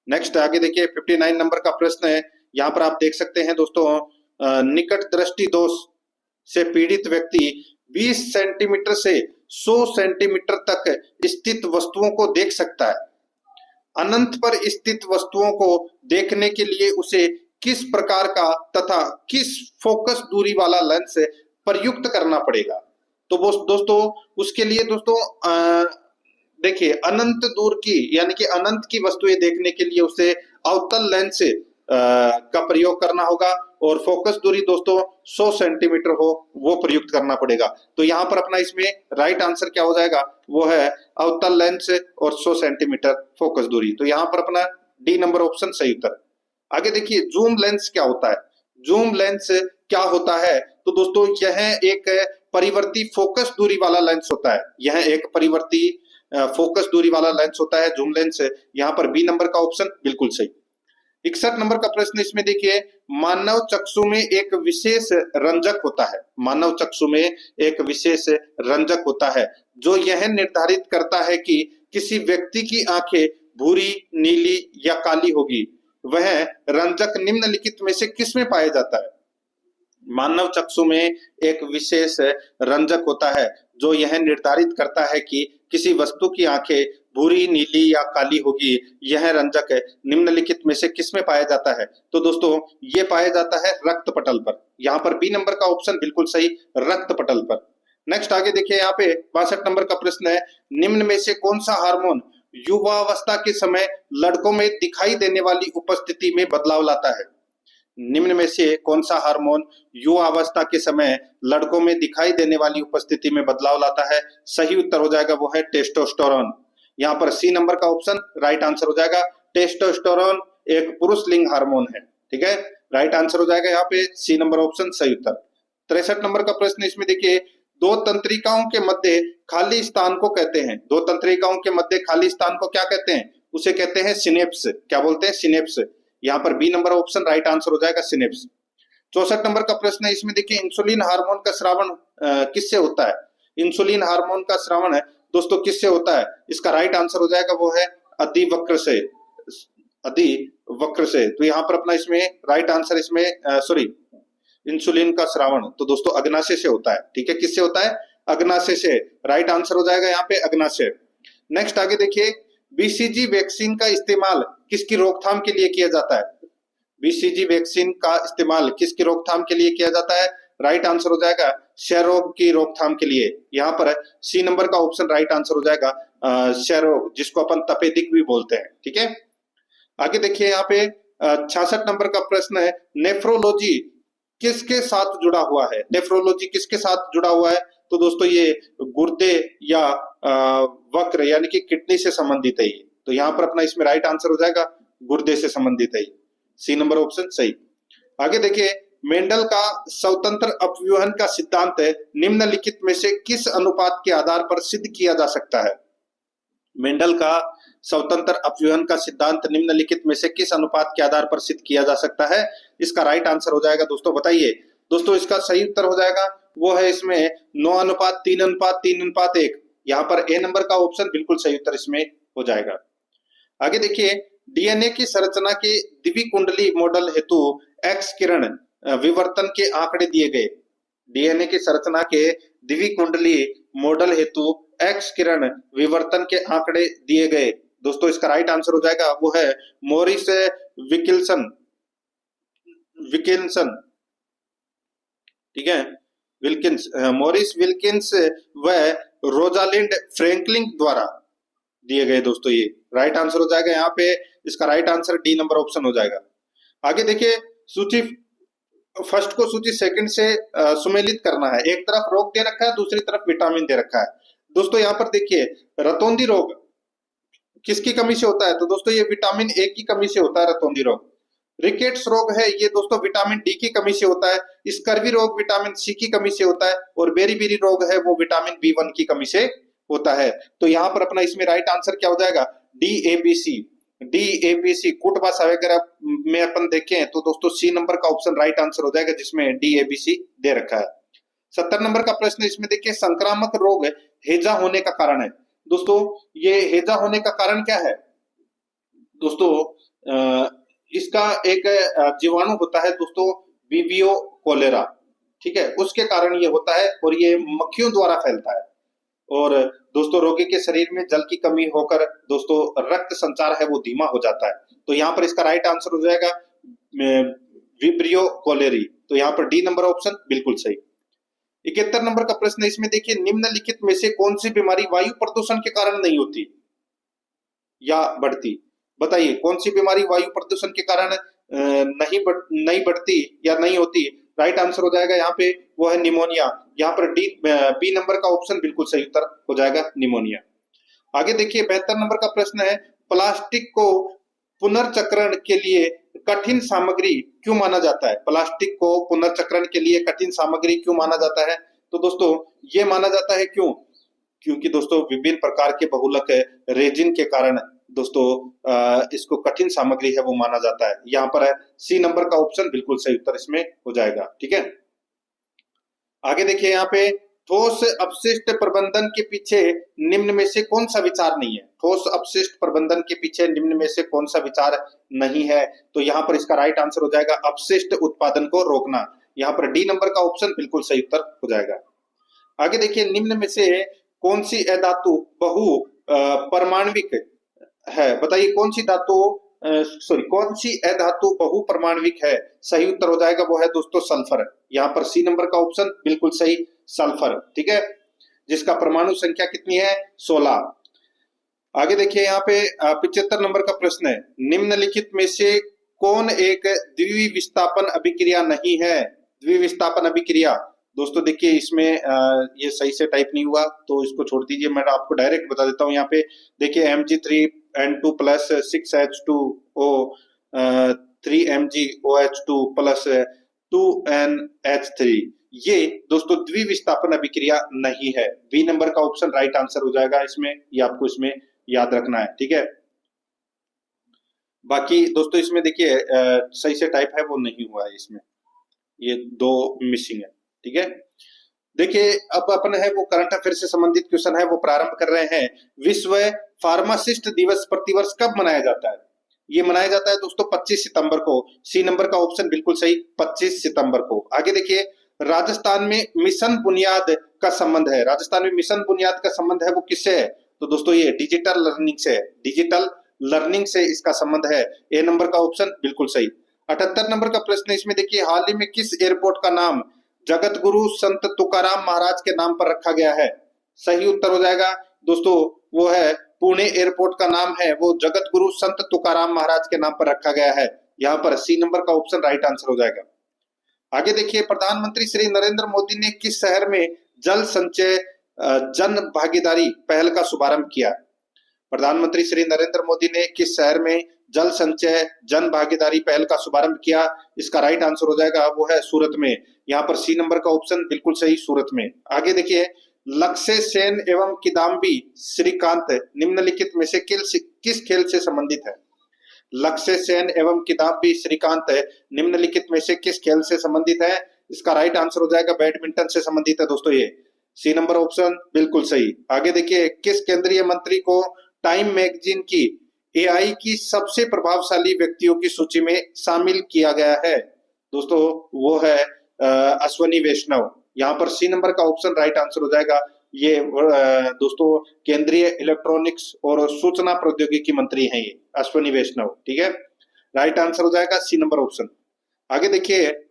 नेक्स्ट आगे देखिए 59 नंबर का प्रश्न है। यहाँ पर आप देख सकते हैं दोस्तों, निकट दृष्टि दोष से पीड़ित व्यक्ति 20 सेंटीमीटर से 100 सेंटीमीटर तक स्थित वस्तुओं को देख सकता है। अनंत पर स्थित वस्तुओं को देखने के लिए उसे किस प्रकार का तथा किस फोकस दूरी वाला लेंस प्रयुक्त करना पड़ेगा? तो दोस्तों उसके लिए दोस्तों देखिए अनंत दूर की यानी कि अनंत की वस्तुएं देखने के लिए उसे अवतल लेंस का प्रयोग करना होगा और फोकस दूरी दोस्तों 100 सेंटीमीटर हो वो प्रयुक्त करना पड़ेगा। तो यहाँ पर अपना इसमें राइट आंसर क्या हो जाएगा? वो है अवतल लेंस और 100 सेंटीमीटर फोकस दूरी। तो यहाँ पर अपना डी नंबर ऑप्शन सही उत्तर। आगे देखिए, जूम लेंस क्या होता है? जूम लेंस क्या होता है? तो दोस्तों यह एक परिवर्ती फोकस दूरी वाला लेंस होता है। यह एक परिवर्ती फोकस दूरी वाला लेंस होता है जूम लेंस। यहाँ पर बी नंबर का ऑप्शन बिल्कुल सही। 61 नंबर का प्रश्न इसमें देखिए, मानव चक्षु में एक विशेष रंजक होता है। मानव चक्षु में एक विशेष रंजक होता है जो यह निर्धारित करता है कि किसी व्यक्ति की आंखें भूरी, नीली या काली होगी। वह रंजक निम्नलिखित में से किस में पाया जाता है? मानव चक्षु में एक विशेष रंजक होता है जो यह निर्धारित करता है कि किसी वस्तु की आंखें भूरी, नीली या काली होगी। यह रंजक निम्नलिखित में से किस में पाया जाता है? तो दोस्तों ये पाया जाता है रक्त पटल पर। यहाँ पर बी नंबर का ऑप्शन बिल्कुल सही, रक्त पटल पर। नेक्स्ट आगे देखिए, यहाँ पे 62 नंबर का प्रश्न है, निम्न में से कौन सा हार्मोन युवावस्था के समय लड़कों में दिखाई देने वाली उपस्थिति में बदलाव लाता है? निम्न में से कौन सा हार्मोन युवावस्था के समय लड़कों में दिखाई देने वाली उपस्थिति में बदलाव लाता है? सही उत्तर हो जाएगा वो है टेस्टोस्टेरोन। यहाँ पर सी नंबर का ऑप्शन राइट आंसर हो जाएगा। टेस्टोस्टेरोन एक पुरुष लिंग हार्मोन है। ठीक है, राइट आंसर हो जाएगा यहाँ पे सी नंबर ऑप्शन सही उत्तर। 63 नंबर का प्रश्न इसमें देखिए, दो तंत्रिकाओं के मध्य खाली स्थान को कहते हैं। दो तंत्रिकाओं के मध्य खाली स्थान को क्या कहते हैं? उसे कहते हैं सिनेप्स। क्या बोलते हैं? सिनेप्स। यहाँ पर B number option right answer हो जाएगा, सिनेप्स। 64 नंबर का प्रश्न है इसमें देखिए, इंसुलिन हार्मोन का स्रावण किससे होता है? इंसुलिन हार्मोन का स्रावण है दोस्तों किससे होता है? इसका राइट आंसर हो जाएगा वो है अधिवक्र से। अधिवक्र से। तो यहाँ पर अपना इसमें राइट आंसर इसमें इंसुलिन का स्रावण तो दोस्तों अग्नाशय से होता है। ठीक है, किससे होता है? अग्नाशय से। राइट आंसर हो जाएगा यहाँ पे अग्नाशय। नेक्स्ट आगे देखिए, बीसीजी वैक्सीन का इस्तेमाल किसकी रोकथाम के लिए किया जाता है? बीसीजी वैक्सीन का इस्तेमाल किसकी रोकथाम के लिए किया जाता है? राइट आंसर हो जाएगा क्षय रोग की रोकथाम के लिए। यहाँ पर सी नंबर का ऑप्शन राइट आंसर हो जाएगा क्षय रोग, जिसको अपन तपेदिक भी बोलते हैं। ठीक है, आगे देखिए यहाँ पे 66 नंबर का प्रश्न है, नेफ्रोलॉजी किसके साथ जुड़ा हुआ है? नेफ्रोलॉजी किसके साथ जुड़ा हुआ है? तो दोस्तों ये गुर्दे या वक्र यानी कि किडनी से संबंधित है। तो यहाँ पर अपना इसमें राइट आंसर हो जाएगा गुर्दे से संबंधित है। सी नंबर ऑप्शन सही। आगे देखिए, मेंडल का स्वतंत्र अपव्यूहन का सिद्धांत निम्नलिखित में से किस अनुपात के आधार पर सिद्ध किया जा सकता है? मेंडल का स्वतंत्र अपव्यूहन का सिद्धांत निम्नलिखित में से किस अनुपात के आधार पर सिद्ध किया जा सकता है? इसका राइट आंसर हो जाएगा दोस्तों, बताइए दोस्तों, इसका सही उत्तर हो जाएगा वो है इसमें 9:3:3:1। यहाँ पर ए नंबर का ऑप्शन बिल्कुल सही उत्तर इसमें हो जाएगा। आगे देखिए, डीएनए की संरचना के द्विकुंडली मॉडल हेतु एक्स किरण विवर्तन के आंकड़े दिए गए। डीएनए की संरचना के द्विकुंडली मॉडल हेतु एक्स किरण विवर्तन के आंकड़े दिए गए। दोस्तों इसका राइट आंसर हो जाएगा वो है मॉरिस विल्किंसन, ठीक है, मॉरिस विल्किंस व रोजालिंड फ्रैंकलिन द्वारा दिए गए। दोस्तों ये राइट आंसर हो जाएगा, यहाँ पे इसका right answer D number option हो जाएगा। आगे देखिए, सूची फर्स्ट को सूची सेकंड से सुमेलित करना है। एक तरफ रोग दे रखा है, दूसरी तरफ विटामिन दे रखा है। दोस्तों यहाँ पर देखिए, रतौंधी रोग किसकी कमी से होता है? तो दोस्तों ये विटामिन ए की कमी से होता है रतौंधी रोग। रिकेट्स रोग है ये दोस्तों विटामिन डी की कमी से होता है। स्कर्वी रोग विटामिन सी की कमी से होता है, और बेरी-बेरी रोग है वो विटामिन बी1 की कमी से होता है। तो यहाँ पर अपना इसमें राइट आंसर क्या हो जाएगा? डीएबीसी कूट भाषा वगैरह में अपन देखें तो दोस्तों सी नंबर का ऑप्शन राइट आंसर हो जाएगा, जिसमें डीएबीसी दे रखा है। 70 नंबर का प्रश्न इसमें देखिए, संक्रामक रोग हैजा होने का कारण है। दोस्तों ये हैजा होने का कारण क्या है? दोस्तों इसका एक जीवाणु होता है दोस्तों, विवियो कोलेरा, ठीक है, उसके कारण ये होता है और ये मक्खियों द्वारा फैलता है। और दोस्तों रोगी के शरीर में जल की कमी होकर दोस्तों रक्त संचार है वो धीमा हो जाता है। तो यहाँ पर इसका राइट आंसर हो जाएगा विब्रियो कोलेरी। तो यहाँ पर डी नंबर ऑप्शन बिल्कुल सही। 71 नंबर का प्रश्न है इसमें देखिए, निम्नलिखित में से कौन सी बीमारी वायु प्रदूषण के कारण नहीं होती या बढ़ती? बताइए कौन सी बीमारी वायु प्रदूषण के कारण नहीं बढ़ती या नहीं होती? राइट आंसर हो जाएगा यहाँ पे वो है निमोनिया। यहाँ पर बी नंबर का ऑप्शन बिल्कुल सही उत्तर हो जाएगा, निमोनिया। आगे देखिए, 72 नंबर का प्रश्न है, प्लास्टिक को पुनर्चक्रण के लिए कठिन सामग्री क्यों माना जाता है? प्लास्टिक को पुनर्चक्रण के लिए कठिन सामग्री क्यों माना जाता है? तो दोस्तों ये माना जाता है क्यों? क्योंकि दोस्तों विभिन्न प्रकार के बहुलक रेजिन के कारण दोस्तों इसको कठिन सामग्री है वो माना जाता है। यहाँ पर है सी नंबर का ऑप्शन बिल्कुल सही उत्तर इसमें हो जाएगा, ठीक है। आगे देखिए, यहाँ पे ठोस अपशिष्ट प्रबंधन के पीछे निम्न में से कौन सा विचार नहीं है? ठोस अपशिष्ट प्रबंधन के पीछे निम्न में से कौन सा विचार नहीं है? तो यहाँ पर इसका राइट आंसर हो जाएगा अपशिष्ट उत्पादन को रोकना। यहाँ पर डी नंबर का ऑप्शन बिल्कुल सही उत्तर हो जाएगा। आगे देखिए, निम्न में से कौन सी अधातु बहु परमाणविक है? बताइए कौन सी अधातु बहु परमाणविक है? सही उत्तर हो जाएगा वो है दोस्तों सल्फर। यहाँ पर सी नंबर का ऑप्शन बिल्कुल सही, सल्फर, ठीक है, जिसका परमाणु संख्या कितनी है? 16। आगे देखिए, यहाँ पे 75 नंबर का प्रश्न है, निम्नलिखित में से कौन एक द्विविस्थापन अभिक्रिया नहीं है? द्विविस्थापन अभिक्रिया दोस्तों देखिए, इसमें ये सही से टाइप नहीं हुआ तो इसको छोड़ दीजिए, मैं आपको डायरेक्ट बता देता हूँ। यहाँ पे देखिए Mg3N2 plus 6H2O 3MgOH2 plus 2NH3, ये दोस्तों द्विविस्थापन अभिक्रिया नहीं है। बी नंबर का ऑप्शन राइट आंसर हो जाएगा इसमें, ये आपको इसमें याद रखना है, ठीक है। बाकी दोस्तों इसमें देखिए सही से टाइप है वो नहीं हुआ है, इसमें ये 2 मिसिंग है, ठीक है। देखिए अब अपन है वो करंट अफेयर से संबंधित क्वेश्चन है वो प्रारंभ कर रहे हैं। विश्व फार्मासिस्ट दिवस प्रतिवर्ष कब मनाया जाता है? ये मनाया जाता है दोस्तों 25 सितंबर को। सी नंबर का ऑप्शन बिल्कुल सही, 25 सितंबर को। आगे देखिए, राजस्थान में मिशन बुनियाद का संबंध है। राजस्थान में मिशन बुनियाद का संबंध है वो किससे है? तो दोस्तों ये डिजिटल लर्निंग से है, डिजिटल लर्निंग से इसका संबंध है। ए नंबर का ऑप्शन बिल्कुल सही। 78 नंबर का प्रश्न इसमें देखिए, हाल ही में किस एयरपोर्ट का नाम जगत गुरु संत तुकाराम महाराज के नाम पर रखा गया है? सही उत्तर हो जाएगा दोस्तों वो है पुणे एयरपोर्ट का नाम है वो जगत गुरु संत तुकाराम महाराज के नाम पर रखा गया है। यहाँ पर सी नंबर का ऑप्शन राइट आंसर हो जाएगा। आगे देखिए, प्रधानमंत्री श्री नरेंद्र मोदी ने किस शहर में जल संचय जन भागीदारी पहल का शुभारंभ किया? प्रधानमंत्री श्री नरेंद्र मोदी ने किस शहर में जल संचय जन भागीदारी पहल का शुभारंभ किया? इसका राइट आंसर हो जाएगा वो है सूरत में। यहाँ पर सी नंबर का ऑप्शन बिल्कुल सही, सूरत में। आगे देखिए, लक्ष्य सेन एवं किदाम्बी श्रीकांत निम्नलिखित में से किस खेल से संबंधित है? लक्ष्य सेन एवं किदाम्बी श्रीकांत निम्नलिखित में से किस खेल से संबंधित है? इसका राइट आंसर हो जाएगा बैडमिंटन से संबंधित है दोस्तों, ये सी नंबर ऑप्शन बिल्कुल सही। आगे देखिए, किस केंद्रीय मंत्री को टाइम मैगजीन की एआई की सबसे प्रभावशाली व्यक्तियों की सूची में शामिल किया गया है? दोस्तों वो है अश्वनी वैष्णव। यहाँ पर सी नंबर का ऑप्शन राइट आंसर हो जाएगा। ये दोस्तों केंद्रीय इलेक्ट्रॉनिक्स और सूचना प्रौद्योगिकी मंत्री हैं ये अश्वनी वैष्णव, ठीक है। राइट आंसर हो जाएगा सी नंबर ऑप्शन। आगे देखिए,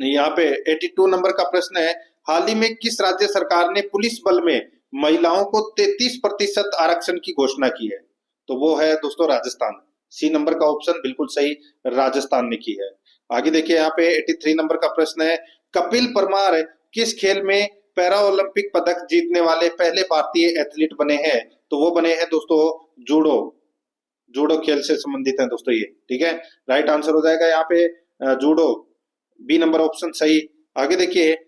यहाँ पे 82 नंबर का प्रश्न है, हाल ही में किस राज्य सरकार ने पुलिस बल में महिलाओं को 33% आरक्षण की घोषणा की है? तो वो है दोस्तों राजस्थान। सी नंबर का ऑप्शन बिल्कुल सही, राजस्थान ने की है। आगे देखिए, यहाँ पे 83 नंबर का प्रश्न है, कपिल परमार किस खेल में पैरा ओलंपिक पदक जीतने वाले पहले भारतीय एथलीट बने हैं? तो वो बने हैं दोस्तों जूडो, जूडो खेल से संबंधित है दोस्तों ये, ठीक है। राइट आंसर हो जाएगा यहाँ पे जूडो, बी नंबर ऑप्शन सही। आगे देखिए,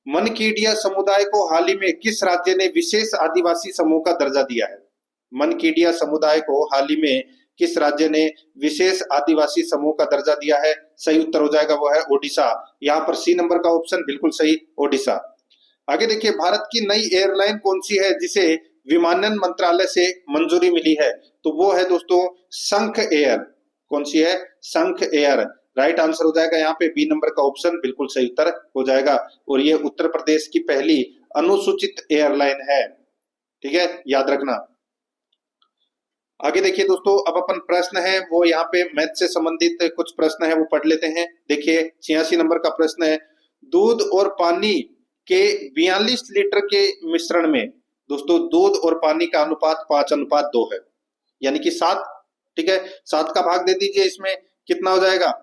मनकीडिया समुदाय को हाल ही में किस राज्य ने विशेष आदिवासी समूह का दर्जा दिया है? मनकीडिया समुदाय को हाल ही में किस राज्य ने विशेष आदिवासी समूह का दर्जा दिया है? सही उत्तर हो जाएगा वो है ओडिशा। यहाँ पर सी नंबर का ऑप्शन बिल्कुल सही, ओडिशा। आगे देखिए, भारत की नई एयरलाइन कौन सी है जिसे विमानन मंत्रालय से मंजूरी मिली है? तो वो है दोस्तों शंख एयर। कौन सी है? शंख एयर। राइट आंसर हो जाएगा यहाँ पे बी नंबर का ऑप्शन बिल्कुल सही उत्तर हो जाएगा। और ये उत्तर प्रदेश की पहली अनुसूचित एयरलाइन है, ठीक है, याद रखना। आगे देखिए दोस्तों, अब अपन प्रश्न है वो यहाँ पे मैथ से संबंधित कुछ प्रश्न है वो पढ़ लेते हैं। देखिए 86 नंबर का प्रश्न है, दूध और पानी के 42 लीटर के मिश्रण में दोस्तों दूध और पानी का अनुपात 5:2 है, यानी कि 7, ठीक है। 7 का भाग दे दीजिए, इसमें कितना हो जाएगा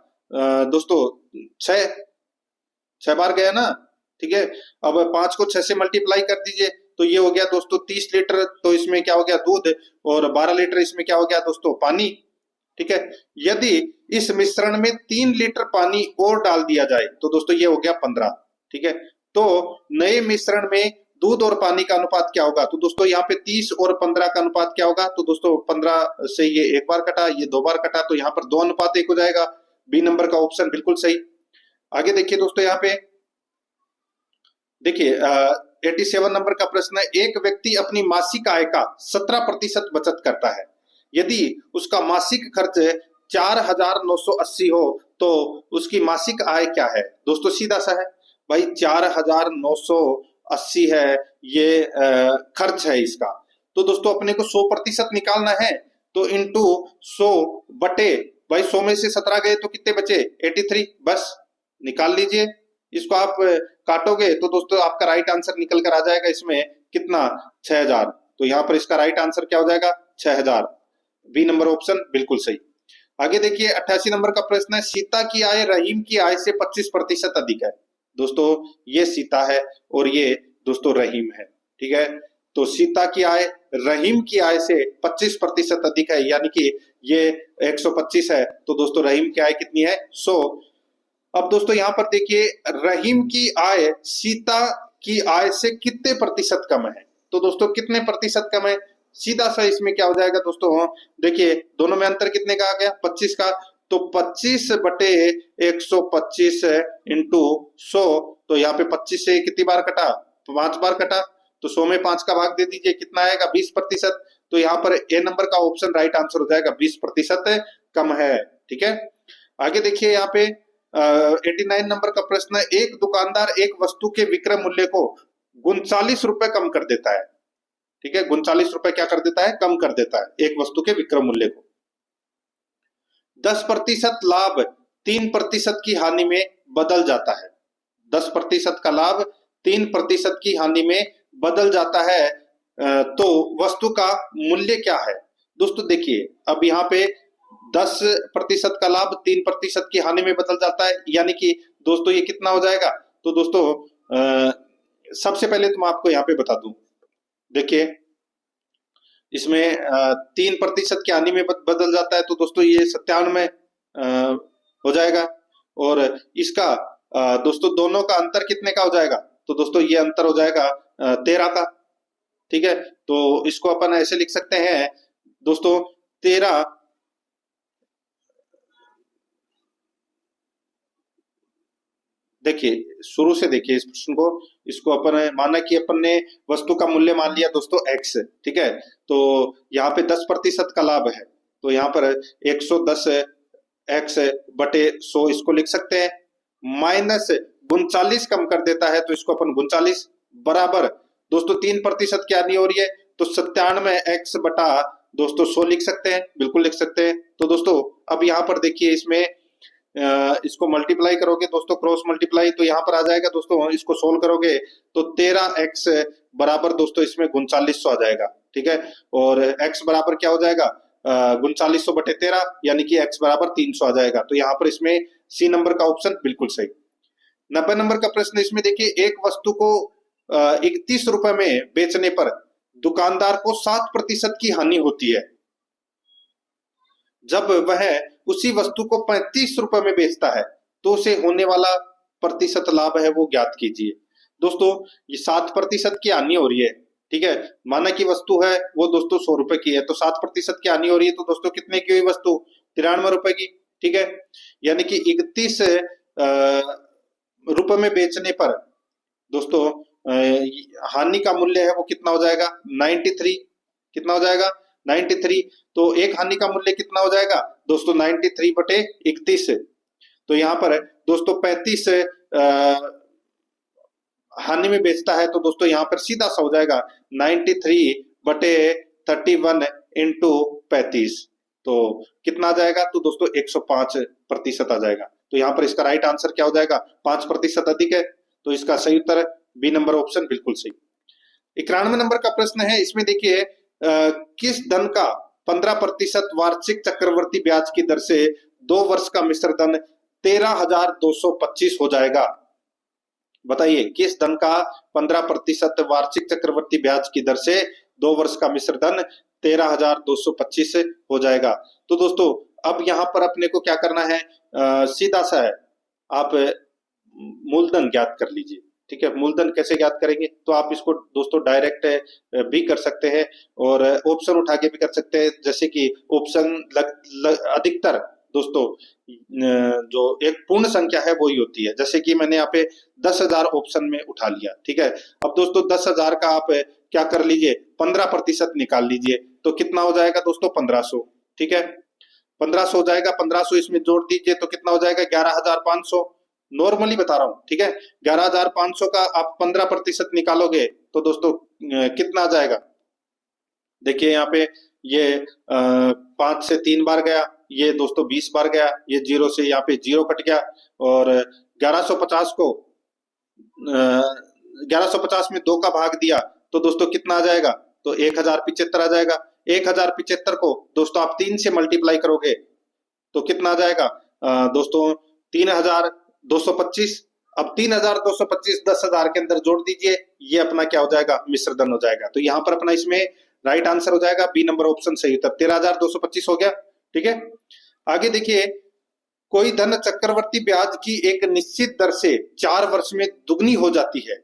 दोस्तों? 6 बार गया ना, ठीक है। अब 5 को 6 से मल्टीप्लाई कर दीजिए तो ये हो गया दोस्तों 30 लीटर। तो इसमें क्या हो गया? दूध। और 12 लीटर इसमें क्या हो गया दोस्तों? पानी, ठीक है। यदि इस मिश्रण में 3 लीटर पानी और डाल दिया जाए तो दोस्तों ये हो गया 15, ठीक है। तो नए मिश्रण में दूध और पानी का अनुपात क्या होगा? तो दोस्तों यहाँ पे 30 और 15 का अनुपात क्या होगा? तो दोस्तों 15 से ये 1 बार कटा, ये 2 बार कटा, तो यहाँ पर 2:1 हो जाएगा। बी नंबर का ऑप्शन बिल्कुल सही। आगे देखिए दोस्तों, यहाँ पे देखिए 87 नंबर का प्रश्न है, एक व्यक्ति अपनी मासिक आय का 17% बचत करता है, यदि उसका मासिक खर्च 4,980 हो तो उसकी मासिक आय क्या है? दोस्तों सीधा सा है भाई, 4,980 है ये खर्च है इसका। तो दोस्तों अपने को 100% निकालना है, तो इंटू 100 बटे भाई 100 में से 17 गए तो कितने बचे? 83, बस निकाल लीजिए। इसको आप काटोगे तो दोस्तों आपका राइट आंसर निकल कर आ जाएगा इसमें कितना? 6,000। तो यहाँ पर इसका राइट आंसर क्या हो जाएगा? 6,000। बी नंबर ऑप्शन बिल्कुल सही। आगे देखिए 88 नंबर का प्रश्न है, सीता की आय रहीम की आय से 25% अधिक है। दोस्तों ये सीता है और ये दोस्तों रहीम है, ठीक है। तो सीता की आय रहीम की आय से 25% अधिक है, यानी कि ये 125 है, तो दोस्तों रहीम की आय कितनी है? 100। अब दोस्तों यहाँ पर देखिए, रहीम की आय सीता की आय से कितने प्रतिशत कम है? तो दोस्तों कितने प्रतिशत कम है? सीधा सा इसमें क्या हो जाएगा दोस्तों? देखिए दोनों में अंतर कितने का आ गया? 25 का। तो 25 बटे 125 इंटू 100, तो यहाँ पे 25 से कितनी बार कटा? 5 बार कटा, तो 100 में 5 का भाग दे दीजिए, कितना आएगा? 20%। तो यहाँ पर ए नंबर का ऑप्शन राइट आंसर हो जाएगा, 20% कम है, ठीक है। आगे देखिए यहाँ पे 89 नंबर का प्रश्न है, एक दुकानदार एक वस्तु के विक्रय मूल्य को 39 रुपए कम कर देता है, ठीक है। 39 रुपए क्या कर देता है? कम कर देता है एक वस्तु के विक्रय मूल्य को। 10% लाभ 3% की हानि में बदल जाता है। 10% का लाभ 3% की हानि में बदल जाता है, तो वस्तु का मूल्य क्या है? दोस्तों देखिए, अब यहाँ पे 10% का लाभ 3% की हानि में बदल जाता है, यानी कि दोस्तों ये कितना हो जाएगा? तो दोस्तों सबसे पहले तो मैं आपको यहाँ पे बता दूं, देखिए इसमें 3% की हानि में बदल जाता है, तो दोस्तों ये 97 में हो जाएगा। और इसका दोस्तों दोनों का अंतर कितने का हो जाएगा, तो दोस्तों ये अंतर हो जाएगा 13 का। ठीक है, तो इसको अपन ऐसे लिख सकते हैं दोस्तों 13, देखिए शुरू से देखिए इस प्रश्न को, इसको अपन माना कि अपन ने वस्तु का मूल्य मान लिया दोस्तों x, ठीक है, तो यहाँ पे 10% का लाभ है, तो यहाँ पर 110 x बटे 100 इसको लिख सकते हैं, माइनस 39 कम कर देता है तो इसको अपन 39 बराबर दोस्तों 3% की हानि हो रही है, तो 97 x बटा दोस्तों 100 लिख सकते हैं, बिल्कुल लिख सकते हैं। तो दोस्तों अब यहाँ पर देखिए इसमें इसको मल्टीप्लाई करोगे दोस्तों, क्रॉस मल्टीप्लाई, तो यहाँ पर आ जाएगा दोस्तों, इसको सोल्व करोगे तो 13x बराबर दोस्तों इसमें 3900 आ जाएगा। ठीक है, और x बराबर क्या हो जाएगा 3900 बटे 13, यानी कि x बराबर 300 आ जाएगा। तो यहाँ पर इसमें सी नंबर का ऑप्शन बिल्कुल सही। 90 नंबर का प्रश्न, इसमें देखिए एक वस्तु को 31 रुपए में बेचने पर दुकानदार को 7% की हानि होती है, जब वह उसी वस्तु को 35 रुपए में बेचता है तो उसे होने वाला प्रतिशत लाभ है वो ज्ञात कीजिए। दोस्तों ये 7% की हानि हो रही है, ठीक है, माना कि वस्तु है वो दोस्तों 100 रुपए की है, तो 7% की हानि हो रही है, तो दोस्तों कितने की हुई वस्तु 93 रुपए की। ठीक है, यानी कि 31 रुपए में बेचने पर दोस्तों हानि का मूल्य है वो कितना हो जाएगा 93, कितना हो जाएगा 93, तो एक हानि का मूल्य कितना हो जाएगा दोस्तों 93 बटे 31, तो यहाँ पर दोस्तों 35 हानि में बेचता है, तो दोस्तों यहाँ पर सीधा सा हो जाएगा 93 बटे 31 इंटू 35, तो कितना आ जाएगा, तो दोस्तों 105% आ जाएगा। तो यहाँ पर इसका राइट आंसर क्या हो जाएगा 5% अधिक है, तो इसका सही उत्तर बी नंबर ऑप्शन बिल्कुल सही। 91 नंबर का प्रश्न है, इसमें देखिए किस धन का 15% वार्षिक चक्रवर्ती ब्याज की दर से 2 वर्ष का मिश्र धन 13,225 हो जाएगा। बताइए किस धन का 15% वार्षिक चक्रवर्ती ब्याज की दर से 2 वर्ष का मिश्र धन 13,225 हो जाएगा। तो दोस्तों अब यहाँ पर अपने को क्या करना है, सीधा सा है, आप मूलधन ज्ञात कर लीजिए। ठीक है, मूलधन कैसे ज्ञात करेंगे, तो आप इसको दोस्तों डायरेक्ट भी कर सकते हैं और ऑप्शन उठा के भी कर सकते हैं, जैसे कि ऑप्शन अधिकतर दोस्तों जो एक पूर्ण संख्या है वही होती है, जैसे कि मैंने यहाँ पे 10,000 ऑप्शन में उठा लिया। ठीक है, अब दोस्तों 10,000 का आप क्या कर लीजिए 15% निकाल लीजिए, तो कितना हो जाएगा दोस्तों 1500। ठीक है, 1500 हो जाएगा, 1500 इसमें जोड़ दीजिए तो कितना हो जाएगा 11,500, नॉर्मली बता रहा हूं। ठीक है, 11,500 का आप 15% निकालोगे तो दोस्तों कितना आ जाएगा, देखिए यहाँ पे ये 5 से 3 बार गया, ये दोस्तों 20 बार गया, ये 0 से यहाँ पे 0 कट गया, और 1150 को 1150 में 2 का भाग दिया तो दोस्तों कितना आ जाएगा, तो 1075 आ जाएगा। 1075 को दोस्तों आप 3 से मल्टीप्लाई करोगे तो कितना आ जाएगा दोस्तों 3,225। अब 3,225 10,000 के अंदर जोड़ दीजिए, ये अपना क्या हो जाएगा मिश्र धन हो जाएगा। तो यहाँ पर अपना इसमें राइट आंसर हो जाएगा बी नंबर ऑप्शन सही उत्तर 13,225 हो गया। ठीक है, आगे देखिए कोई धन चक्रवर्ती ब्याज की एक निश्चित दर से 4 वर्ष में दुगनी हो जाती है,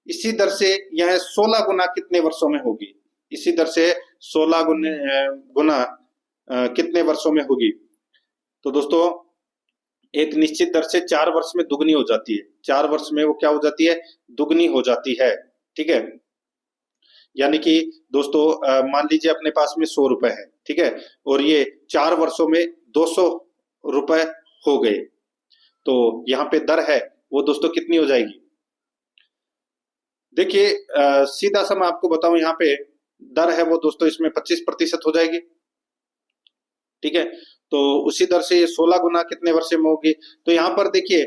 इसी दर से यह 16 गुना कितने वर्षों में होगी, इसी दर से 16 गुना कितने वर्षों में होगी, तो दोस्तों एक निश्चित दर से 4 वर्ष में दुगनी हो जाती है, 4 वर्ष में वो क्या हो जाती है दुगनी हो जाती है। ठीक है, यानी कि दोस्तों मान लीजिए अपने पास में 100 रुपए है, ठीक है, और ये 4 वर्षों में 200 रुपए हो गए, तो यहाँ पे दर है वो दोस्तों कितनी हो जाएगी, देखिए सीधा सा मैं आपको बताऊं, यहाँ पे दर है वो दोस्तों इसमें 25% हो जाएगी। ठीक है, तो उसी दर से ये 16 गुना कितने वर्ष में होगी, तो यहाँ पर देखिए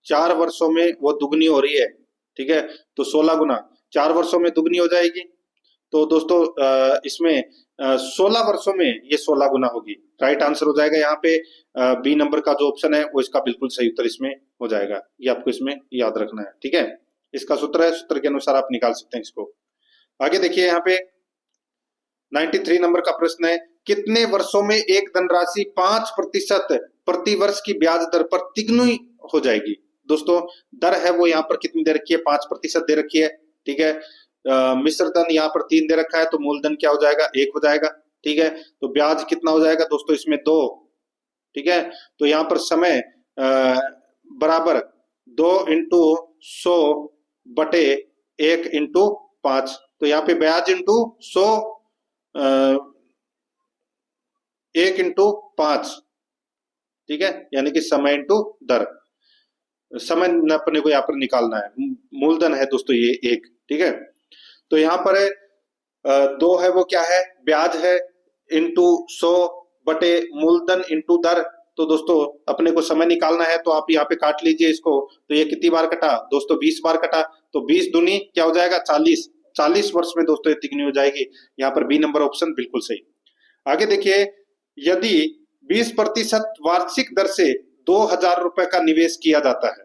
4 वर्षों में वो दुगनी हो रही है। ठीक है, तो 16 गुना 4 वर्षों में दुगनी हो जाएगी, तो दोस्तों इसमें 16 वर्षों में ये 16 गुना होगी। राइट आंसर हो जाएगा यहाँ पे बी नंबर का जो ऑप्शन है वो इसका बिल्कुल सही उत्तर इसमें हो जाएगा, ये आपको इसमें याद रखना है। ठीक है, इसका सूत्र है, सूत्र के अनुसार आप निकाल सकते हैं इसको। आगे देखिए यहाँ पे 93 नंबर का प्रश्न है, कितने वर्षों में एक धनराशि 5% प्रति वर्ष की ब्याज दर पर तिगुनी हो जाएगी। दोस्तों दर है वो यहाँ पर कितनी दे रखी है, 5% दे रखी है, ठीक है। मिश्र धन यहाँ पर 3 दे रखा है, तो मूलधन क्या हो जाएगा, 1 हो जाएगा, ठीक है। तो ब्याज कितना हो जाएगा दोस्तों इसमें 2, ठीक है। तो यहाँ पर समय बराबर 2 इंटू 100 बटे 1 इंटू 5, तो यहाँ पे ब्याज इंटू 100 1 इंटू 5, ठीक है, यानी कि समय इंटू दर। समय अपने को यहाँ पर निकालना है, मूलधन है दोस्तों ये 1, ठीक है। तो यहाँ पर 2 है वो क्या है, ब्याज है, इंटू 100 बटे मूलधन इंटू दर। तो दोस्तों अपने को समय निकालना है, तो आप यहाँ पे काट लीजिए इसको। तो ये कितनी बार कटा दोस्तों, 20 बार कटा, तो 20 दूनी क्या हो जाएगा 40, 40 वर्ष में दोस्तों ये तिगुनी हो जाएगी। यहाँ पर बी नंबर ऑप्शन बिल्कुल सही। आगे देखिए, यदि 20% वार्षिक दर से 2000 रुपए का निवेश किया जाता है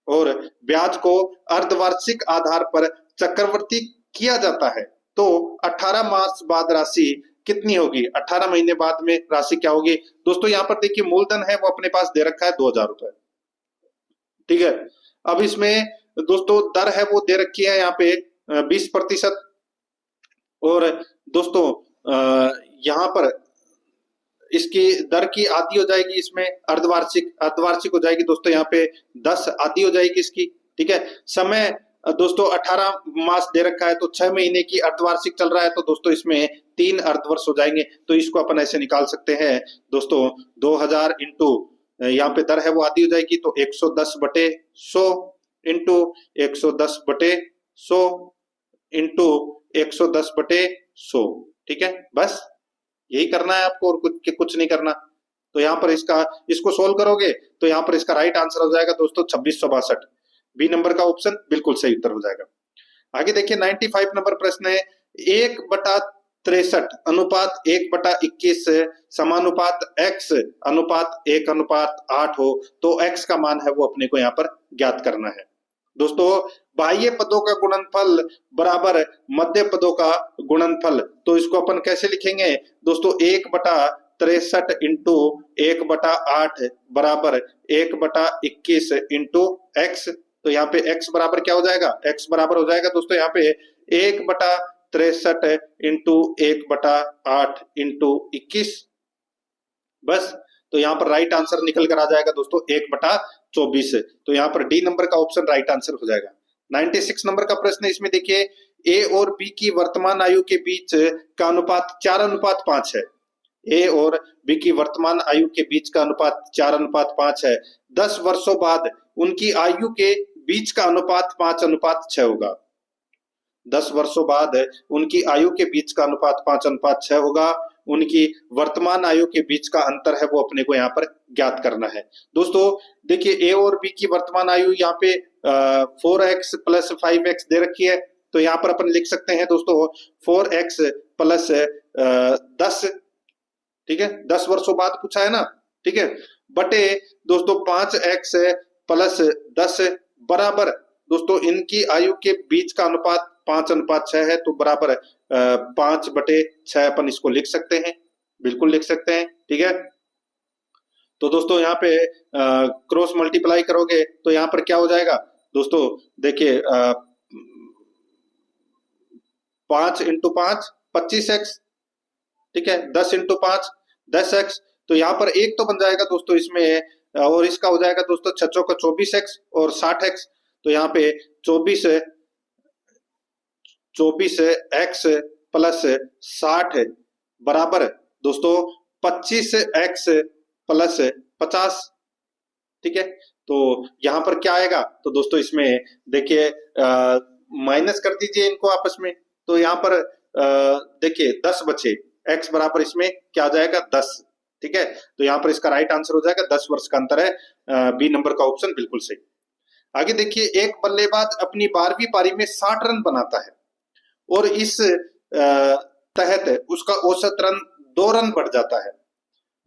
और ब्याज को अर्धवार्षिक आधार पर चक्रवृद्धि किया जाता है, तो 18 मास बाद राशि कितनी होगी, 18 महीने बाद में राशि क्या होगी। दोस्तों यहाँ पर देखिए मूलधन है वो अपने पास दे रखा है 2000 रुपए, ठीक है। अब इसमें दोस्तों दर है वो दे रखी है यहाँ पे 20%, और दोस्तों यहाँ पर इसकी दर की आधी हो जाएगी, इसमें अर्धवार्षिक हो जाएगी दोस्तों, यहाँ पे 10 आधी हो जाएगी इसकी, ठीक है। समय दोस्तों 18 मास दे रखा है, तो 6 महीने की अर्धवार्षिक चल रहा है, तो दोस्तों इसमें 3 अर्धवर्ष हो जाएंगे। तो इसको अपन ऐसे निकाल सकते हैं दोस्तों, 2000 इंटू यहाँ पे दर है वो आधी हो जाएगी, तो 110 बटे 100 इंटू 110 बटे 100 इंटू 110 बटे 100, ठीक है। बस यही करना है आपको, और कुछ नहीं करना। तो यहाँ पर इसको सोल्व करोगे तो यहाँ पर इसका राइट आंसर हो जाएगा दोस्तों 2662, बी नंबर का ऑप्शन बिल्कुल सही उत्तर हो जाएगा। आगे देखिए 95 नंबर प्रश्न है, 1/63 अनुपात 1/21 समानुपात x अनुपात 1/8 हो, तो x का मान है वो अपने को यहाँ पर ज्ञात करना है। दोस्तों बाह्य पदों का गुणनफल बराबर मध्य पदों का गुणनफल, तो इसको अपन कैसे लिखेंगे दोस्तों, 1/63 इंटू 1/8 बराबर 1/21 इंटू x। तो यहाँ पे x बराबर क्या हो जाएगा, x बराबर हो जाएगा दोस्तों यहाँ पे 1/63 इंटू 1/8 इंटू 21। बस तो यहाँ पर राइट आंसर निकल कर आ जाएगा दोस्तों 1/24। तो यहाँ पर डी नंबर का ऑप्शन राइट आंसर हो जाएगा। 96 नंबर का प्रश्न है, इसमें देखिए ए और बी की वर्तमान आयु के बीच का अनुपात 4:5 है। ए और बी की वर्तमान आयु के बीच का अनुपात 4:5 है। 10 वर्षों बाद उनकी आयु के बीच का अनुपात 5:6 होगा। 10 वर्षों बाद उनकी आयु के बीच का अनुपात 5:6 होगा। उनकी वर्तमान आयु के बीच का अंतर है वो अपने को यहाँ पर ज्ञात करना है। दोस्तों देखिए ए और बी की वर्तमान आयु यहाँ पे 4x + 5x दे रखी है, तो यहाँ पर अपन लिख सकते हैं दोस्तों 4x + 10, ठीक है, 10 वर्षों बाद पूछा है ना, ठीक है, बटे दोस्तों 5x + 10 बराबर दोस्तों इनकी आयु के बीच का अनुपात 5:6 है, तो बराबर 5/6 अपन इसको लिख सकते हैं, बिल्कुल लिख सकते हैं, ठीक है। तो दोस्तों यहाँ पे क्रॉस मल्टीप्लाई करोगे तो यहाँ पर क्या हो जाएगा दोस्तों, देखिए 5 × 5 25x, ठीक है, 10 × 5 10x, तो यहाँ पर एक तो बन जाएगा दोस्तों इसमें, और इसका हो जाएगा दोस्तों 6 का 24x और 60x, तो यहाँ पे 24x + 60 बराबर दोस्तों 25x + 50, ठीक है। तो यहाँ पर क्या आएगा, तो दोस्तों इसमें देखिए माइनस कर दीजिए इनको आपस में, तो यहाँ पर देखिए 10 बचे, x बराबर इसमें क्या आ जाएगा 10, ठीक है। तो यहाँ पर इसका राइट आंसर हो जाएगा 10 वर्ष का अंतर है, बी नंबर का ऑप्शन बिल्कुल सही। आगे देखिए एक बल्लेबाज अपनी 12वीं पारी में 60 रन बनाता है और इस तहत उसका औसत रन 2 रन बढ़ जाता है।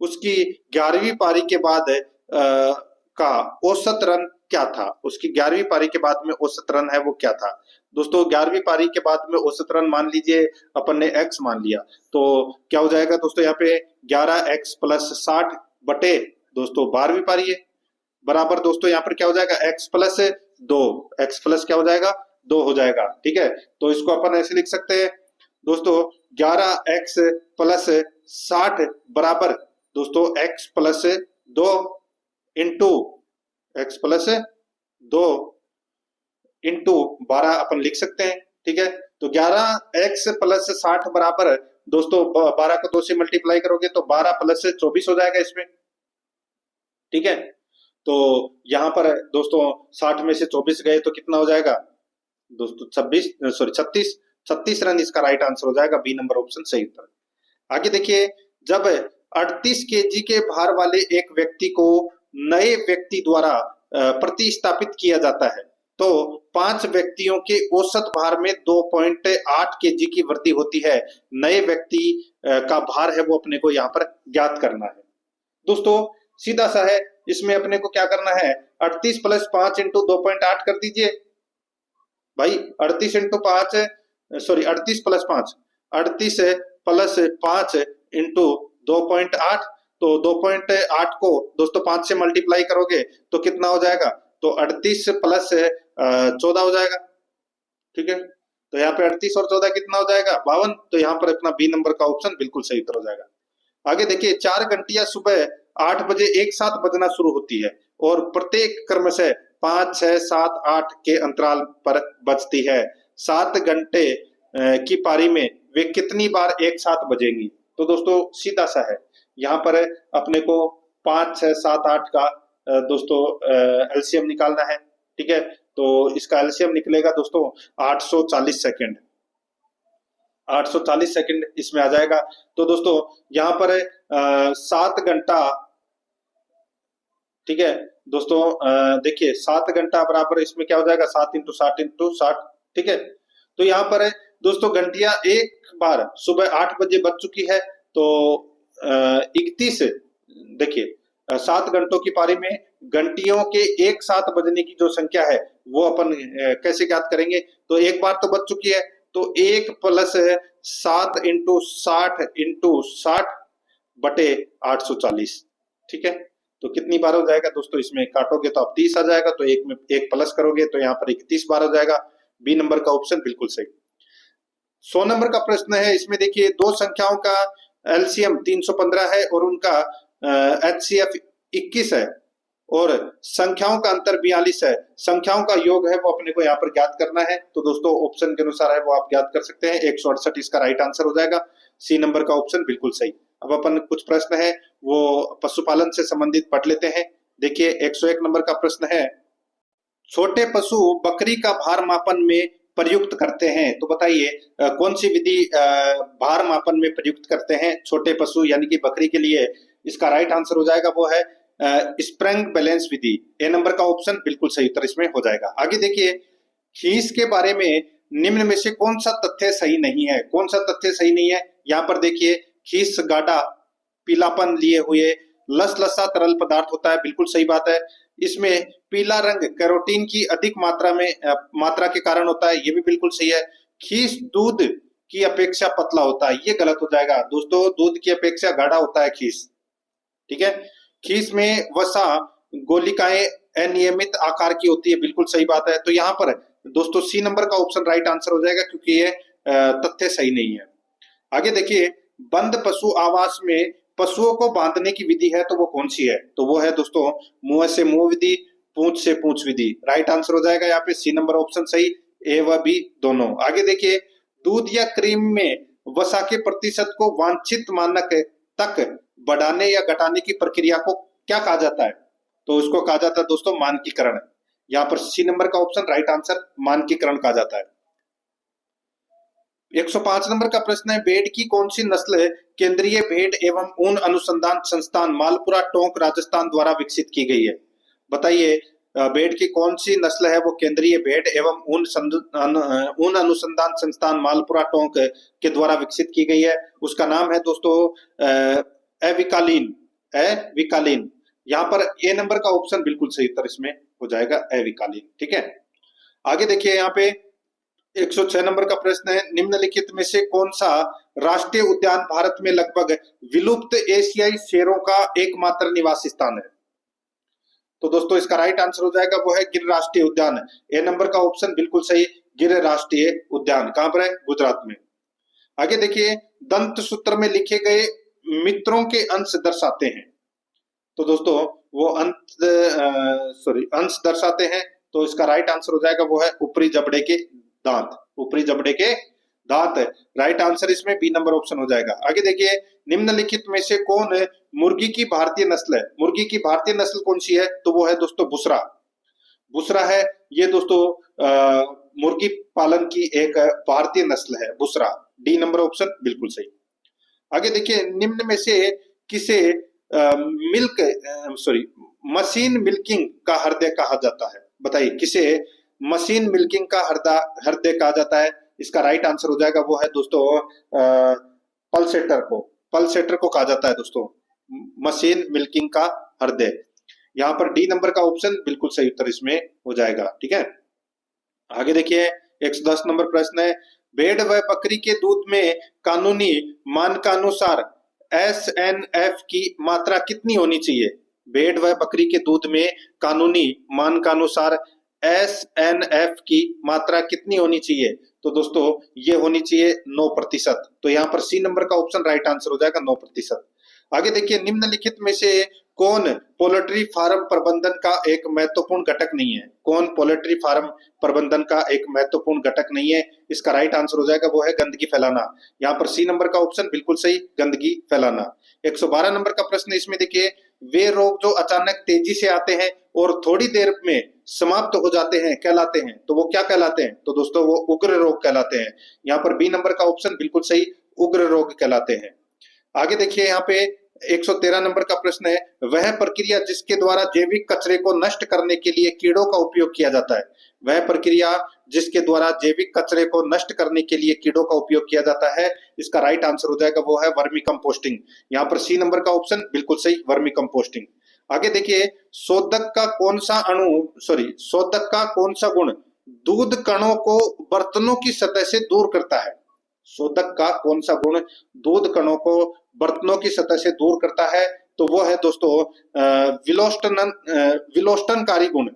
उसकी 11वीं पारी के बाद का औसत रन क्या था, उसकी 11वीं पारी के बाद में औसत रन है वो क्या था। दोस्तों 11वीं पारी के बाद में औसत रन मान लीजिए अपन ने x मान लिया, तो क्या हो जाएगा दोस्तों यहाँ पे 11x प्लस 60 बटे दोस्तों 12वीं पारी है, बराबर दोस्तों यहाँ पर क्या हो जाएगा x प्लस 2, x प्लस क्या हो जाएगा 2 हो जाएगा। ठीक है, तो इसको अपन ऐसे लिख सकते हैं दोस्तों 11x प्लस 60 बराबर दोस्तों x plus 2 into x plus 2 into 12 अपन लिख सकते हैं। ठीक है, तो 11x प्लस 60 बराबर दोस्तों 12 को 2 से मल्टीप्लाई करोगे तो 12 प्लस 24 हो जाएगा इसमें। ठीक है, तो यहां पर दोस्तों 60 में से 24 गए तो कितना हो जाएगा दोस्तों 36 रन इसका राइट आंसर हो जाएगा, बी नंबर ऑप्शन सही उत्तर। आगे देखिए, जब 38 केजी के भार वाले एक व्यक्ति को नए व्यक्ति द्वारा प्रतिस्थापित किया जाता है तो 5 व्यक्तियों के औसत भार में 2.8 केजी की वृद्धि होती है। नए व्यक्ति का भार है वो अपने को यहाँ पर ज्ञात करना है। दोस्तों सीधा सा है, इसमें अपने को क्या करना है 38 प्लस 5 इंटू 2.8 कर दीजिए भाई, 38 इंटू 5 38 प्लस 5 38 प्लस 5 इंटू 2.8, तो 2.8 को दोस्तों 5 से मल्टीप्लाई करोगे तो कितना हो जाएगा, तो 38 प्लस 14 हो जाएगा। ठीक है, तो यहाँ पे 38 और 14 कितना हो जाएगा 52, तो यहाँ पर अपना बी नंबर का ऑप्शन बिल्कुल सही उत्तर हो जाएगा। आगे देखिए, 4 घंटियां सुबह 8 बजे एक साथ बजना शुरू होती है और प्रत्येक क्रम से 5, 6, 7, 8 के अंतराल पर बजती है। 7 घंटे की पारी में वे कितनी बार एक साथ बजेंगी। तो दोस्तों सीधा सा है, यहाँ पर अपने को 5, 6, 7, 8 का दोस्तों एलसीएम निकालना है। ठीक है, तो इसका एलसीएम निकलेगा दोस्तों 840 सेकेंड, 840 सेकंड इसमें आ जाएगा। तो दोस्तों यहाँ पर 7 घंटा, ठीक है दोस्तों, देखिए 7 घंटा बराबर इसमें क्या हो जाएगा 7 इंटू 60 इंटू 60। ठीक है, तो यहाँ पर दोस्तों घंटियां एक बार सुबह 8 बजे बज चुकी है, तो 31 देखिए 7 घंटों की पारी में घंटियों के एक साथ बजने की जो संख्या है वो अपन कैसे ज्ञात करेंगे, तो एक बार तो बज चुकी है, तो 1 प्लस 7 इंटू 60 इंटू 60 बटे 840। ठीक है, तो कितनी बार हो जाएगा दोस्तों, इसमें काटोगे तो आप 30 आ जाएगा, तो एक में एक प्लस करोगे तो यहाँ पर 31 बार हो जाएगा। बी नंबर का ऑप्शन बिल्कुल सही। 100 नंबर का प्रश्न है, इसमें देखिए दो संख्याओं का एलसीएम 315 है और उनका एचसीएफ 21 है और संख्याओं का अंतर 42 है। संख्याओं का योग है वो अपने को यहाँ पर ज्ञात करना है, तो दोस्तों ऑप्शन के अनुसार है वो आप ज्ञात कर सकते हैं। 168 इसका राइट आंसर हो जाएगा, सी नंबर का ऑप्शन बिल्कुल सही। अब अपन कुछ प्रश्न है वो पशुपालन से संबंधित पढ़ लेते हैं। देखिए 101 नंबर का प्रश्न है, छोटे पशु बकरी का भार मापन में प्रयुक्त करते हैं, तो बताइए कौन सी विधि भार मापन में प्रयुक्त करते हैं छोटे पशु यानी कि बकरी के लिए। इसका राइट आंसर हो जाएगा वो है स्प्रिंग बैलेंस विधि। ए नंबर का ऑप्शन बिल्कुल सही उत्तर इसमें हो जाएगा। आगे देखिए, खीस के बारे में निम्न में से कौन सा तथ्य सही नहीं है। कौन सा तथ्य सही नहीं है, यहाँ पर देखिए खीस गाढ़ा पीलापन लिए हुए लसलसा तरल पदार्थ होता है, बिल्कुल सही बात है। इसमें पीला रंग कैरोटीन की अधिक मात्रा के कारण होता है, ये भी बिल्कुल सही है। खीस दूध की अपेक्षा पतला होता है, ये गलत हो जाएगा दोस्तों, दूध की अपेक्षा गाढ़ा होता है खीस। ठीक है, खीस में वसा गोलिकाएं अनियमित आकार की होती है, बिल्कुल सही बात है। तो यहाँ पर दोस्तों सी नंबर का ऑप्शन राइट आंसर हो जाएगा क्योंकि ये तथ्य सही नहीं है। आगे देखिए, बंद पशु आवास में पशुओं को बांधने की विधि है तो वो कौन सी है, तो वो है दोस्तों मुंह से मुंह विधि, पूंछ से पूंछ विधि। राइट आंसर हो जाएगा यहाँ पे सी नंबर ऑप्शन सही, ए व बी दोनों। आगे देखिए, दूध या क्रीम में वसा के प्रतिशत को वांछित मानक तक बढ़ाने या घटाने की प्रक्रिया को क्या कहा जाता है, तो उसको कहा जाता है दोस्तों मानकीकरण। यहाँ पर सी नंबर का ऑप्शन राइट आंसर मानकीकरण कहा जाता है। 105 नंबर का प्रश्न है, भेड़ की कौन सी नस्ल केंद्रीय भेड़ एवं ऊन अनुसंधान संस्थान मालपुरा टोंक राजस्थान द्वारा विकसित की गई है। बताइए भेड़ की कौन सी नस्ल है वो केंद्रीय भेड़ एवं ऊन अनुसंधान संस्थान मालपुरा टोंक के द्वारा विकसित की गई है। उसका नाम है दोस्तों एविकालीन। यहाँ पर ए नंबर का ऑप्शन बिल्कुल सही उत्तर इसमें हो जाएगा, अविकालीन। ठीक है, आगे देखिए यहाँ पे 106 नंबर का प्रश्न है, निम्नलिखित में से कौन सा राष्ट्रीय उद्यान भारत में लगभग विलुप्त एशियाई शेरों का एकमात्र निवास स्थान है? तो दोस्तों इसका राइट आंसर हो जाएगा वो है गिर राष्ट्रीय उद्यान। ए नंबर का ऑप्शन बिल्कुल सही, गिर राष्ट्रीय उद्यान कहां पर है? गुजरात में। आगे देखिए, दंत सूत्र में लिखे गए मित्रों के अंश दर्शाते हैं। तो दोस्तों वो अंश दर्शाते हैं, तो इसका राइट आंसर हो जाएगा वो है ऊपरी जबड़े के दांत, ऊपरी जबड़े के दांत। राइट आंसर इसमें बी नंबर ऑप्शन हो जाएगा। आगे देखिए, निम्नलिखित में से कौन मुर्गी की भारतीय नस्ल है? मुर्गी की भारतीय नस्ल कौन सी है? तो वो है दोस्तों बुसरा। बुसरा है ये दोस्तों मुर्गी पालन की एक भारतीय नस्ल है बुसरा। डी नंबर ऑप्शन बिल्कुल सही। आगे देखिए, निम्न में से किसे मशीन मिल्किंग का हृदय कहा जाता है? बताइए किसे मशीन मिल्किंग का हृदय कहा जाता है? इसका राइट आंसर हो जाएगा वो है दोस्तों पल्सेटर को, पल्सेटर को कहा जाता है दोस्तों मशीन मिल्किंग का हृदय। यहाँ पर डी नंबर का ऑप्शन बिल्कुल सही उत्तर इसमें हो जाएगा। ठीक है, आगे देखिए 110 नंबर प्रश्न है, भेड़ व बकरी के दूध में कानूनी मानकानुसार SNF की मात्रा कितनी होनी चाहिए? भेड़ व बकरी के दूध में कानूनी मानकानुसार SNF की मात्रा कितनी होनी चाहिए? तो दोस्तों ये होनी चाहिए 9%। तो यहाँ पर सी नंबर का ऑप्शन राइट आंसर हो जाएगा 9%। आगे देखिए, निम्नलिखित में से कौन पोल्ट्री फार्म प्रबंधन का एक महत्वपूर्ण घटक नहीं है? कौन पोल्ट्री फार्म प्रबंधन का एक महत्वपूर्ण घटक नहीं है? इसका राइट आंसर हो जाएगा वो है गंदगी फैलाना। यहाँ पर सी नंबर का ऑप्शन बिल्कुल सही, गंदगी फैलाना। 112 नंबर का प्रश्न इसमें देखिए, वे रोग जो अचानक तेजी से आते हैं और थोड़ी देर में समाप्त हो जाते हैं कहलाते हैं, तो वो क्या कहलाते हैं? तो दोस्तों वो उग्र रोग कहलाते हैं। यहाँ पर बी नंबर का ऑप्शन बिल्कुल सही, उग्र रोग कहलाते हैं। आगे देखिए, यहाँ पे 113 नंबर का प्रश्न है, वह प्रक्रिया जिसके द्वारा जैविक कचरे को नष्ट करने के लिए कीड़ों का उपयोग किया जाता है? वह प्रक्रिया जिसके द्वारा जैविक कचरे को नष्ट करने के लिए कीड़ों का उपयोग किया जाता है, इसका राइट आंसर हो जाएगा वो है वर्मी कंपोस्टिंग। यहाँ पर सी नंबर का ऑप्शन बिल्कुल सही, वर्मी कंपोस्टिंग। आगे देखिए, शोधक का कौन सा गुण दूध कणों को बर्तनों की सतह से दूर करता है? शोधक का कौन सा गुण दूध कणों को बर्तनों की सतह से दूर करता है? तो वो है दोस्तों विलोष्टनकारी गुण।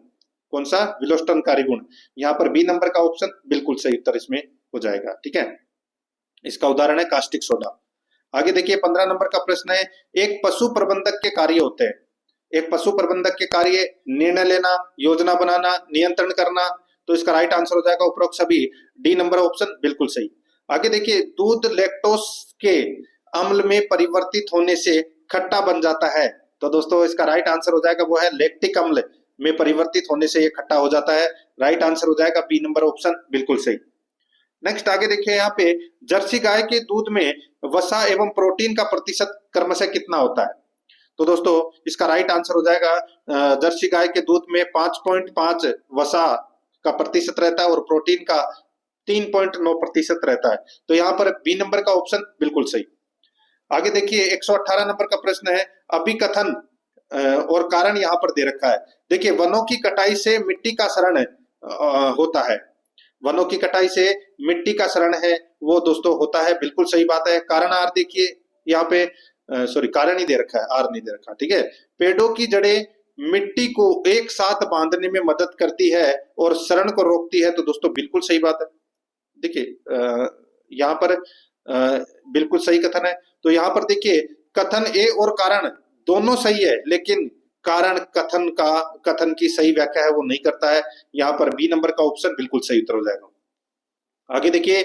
कौन सा? विलोष्टनकारी गुण। यहाँ पर बी नंबर का ऑप्शन बिल्कुल सही उत्तर इसमें हो जाएगा। ठीक है, इसका उदाहरण है कास्टिक सोडा। आगे देखिए 15 नंबर का प्रश्न है, एक पशु प्रबंधक के कार्य होते हैं। एक पशु प्रबंधक के कार्य निर्णय लेना, योजना बनाना, नियंत्रण करना। तो इसका राइट आंसर हो जाएगा उपरोक्त सभी। डी नंबर ऑप्शन बिल्कुल सही। आगे देखिए, दूध लैक्टोज के अम्ल में परिवर्तित होने से खट्टा बन जाता है। तो दोस्तों इसका राइट आंसर हो जाएगा वो है लैक्टिक अम्ल में परिवर्तित होने से ये खट्टा हो जाता है। राइट आंसर हो जाएगा बी नंबर ऑप्शन बिल्कुल सही। नेक्स्ट आगे देखिए, यहाँ पे जर्सी गाय के दूध में वसा एवं प्रोटीन का प्रतिशत क्रमशः कितना होता है? तो दोस्तों इसका राइट आंसर हो जाएगा जर्सी गाय के दूध में 5.5 वसा का प्रतिशत रहता है और प्रोटीन का 3.9% रहता है। तो यहाँ पर बी नंबर का ऑप्शन बिल्कुल सही। आगे देखिए 118 नंबर का प्रश्न है, अभिकथन और कारण यहाँ पर दे रखा है। देखिए, वनों की कटाई से मिट्टी का क्षरण होता है। वनों की कटाई से मिट्टी का क्षरण है वो दोस्तों होता है, बिल्कुल सही बात है। कारण आर देखिए यहाँ पे कारण ही दे रखा है, आर नहीं दे रखा। ठीक है, पेड़ों की जड़ें मिट्टी को एक साथ बांधने में मदद करती है और क्षरण को रोकती है। तो दोस्तों बिल्कुल सही बात है। देखिए यहाँ पर बिल्कुल सही कथन है। तो यहाँ पर देखिए कथन ए और कारण दोनों सही है, लेकिन कारण कथन की सही व्याख्या है वो नहीं करता है। यहाँ पर बी नंबर का ऑप्शन बिल्कुल सही उत्तर हो जाएगा। आगे देखिए,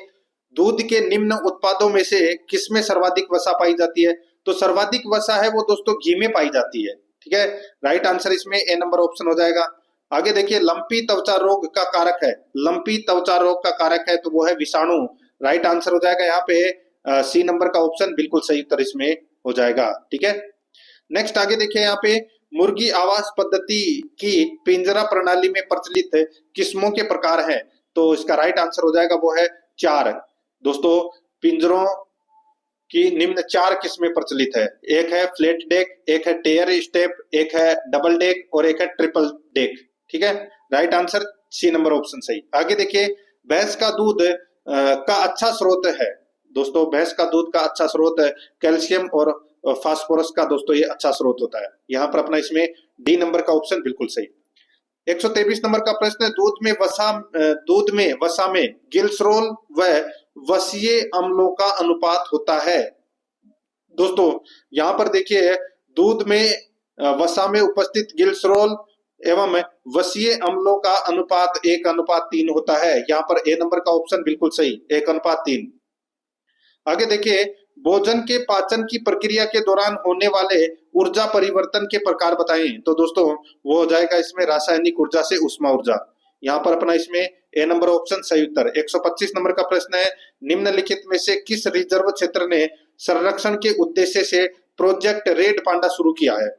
दूध के निम्न उत्पादों में से किसमें सर्वाधिक वसा पाई जाती है? तो सर्वाधिक वसा है वो दोस्तों घी में पाई जाती है। ठीक है, राइट आंसर इसमें ए नंबर ऑप्शन हो जाएगा। आगे देखिए, लंपी त्वचा रोग का कारक है। लंपी त्वचा रोग का कारक है तो वो है विषाणु। राइट आंसर हो जाएगा यहाँ पे सी नंबर का ऑप्शन बिल्कुल सही उत्तर इसमें हो जाएगा। ठीक है, नेक्स्ट आगे देखिए, यहाँ पे मुर्गी आवास पद्धति की पिंजरा प्रणाली में प्रचलित किस्मों के प्रकार है। तो इसका राइट आंसर हो जाएगा वो है 4। दोस्तों पिंजरों कि निम्न 4 किस्में प्रचलित है। एक है फ्लैट डेक, एक है टेयर स्टेप, एक है डबल डेक और एक है ट्रिपल डेक। ठीक है, right answer C number option सही। आगे देखिए, भैंस का दूध का अच्छा स्रोत है दोस्तों, भैंस का दूध का अच्छा स्रोत है कैल्शियम और फास्फोरस का दोस्तों ये अच्छा स्रोत होता है। यहाँ पर अपना इसमें डी नंबर का ऑप्शन बिल्कुल सही। 123 नंबर का प्रश्न है, दूध में वसा में गिल्सरोल व वसीय अम्लों का अनुपात होता है। दोस्तों यहाँ पर देखिए, दूध में वसा में उपस्थित गिल्सरोल एवं वसीय अम्लों का अनुपात 1:3 होता है। यहाँ पर ए नंबर का ऑप्शन बिल्कुल सही, 1:3। आगे देखिए, भोजन के पाचन की प्रक्रिया के दौरान होने वाले ऊर्जा परिवर्तन के प्रकार बताएं। तो दोस्तों वो हो जाएगा इसमें रासायनिक ऊर्जा से उष्मा ऊर्जा। यहाँ पर अपना इसमें ए नंबर ऑप्शन सही उत्तर। 125 नंबर का प्रश्न है, निम्नलिखित में से किस रिजर्व क्षेत्र ने संरक्षण के उद्देश्य से प्रोजेक्ट रेड पांडा शुरू किया है?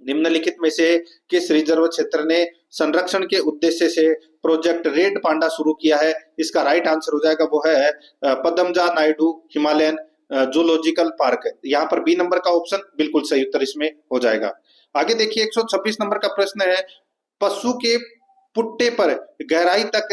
निम्नलिखित में से किस रिजर्व क्षेत्र ने संरक्षण के उद्देश्य से प्रोजेक्ट रेड पांडा शुरू किया है? इसका राइट आंसर हो जाएगा वो है Padmaja Naidu Himalayan zoological park. यहाँ पर बी नंबर का ऑप्शन बिल्कुल सही उत्तर इसमें हो जाएगा। आगे देखिए, 126 नंबर का प्रश्न है, पशु के पुट्टे पर गहराई तक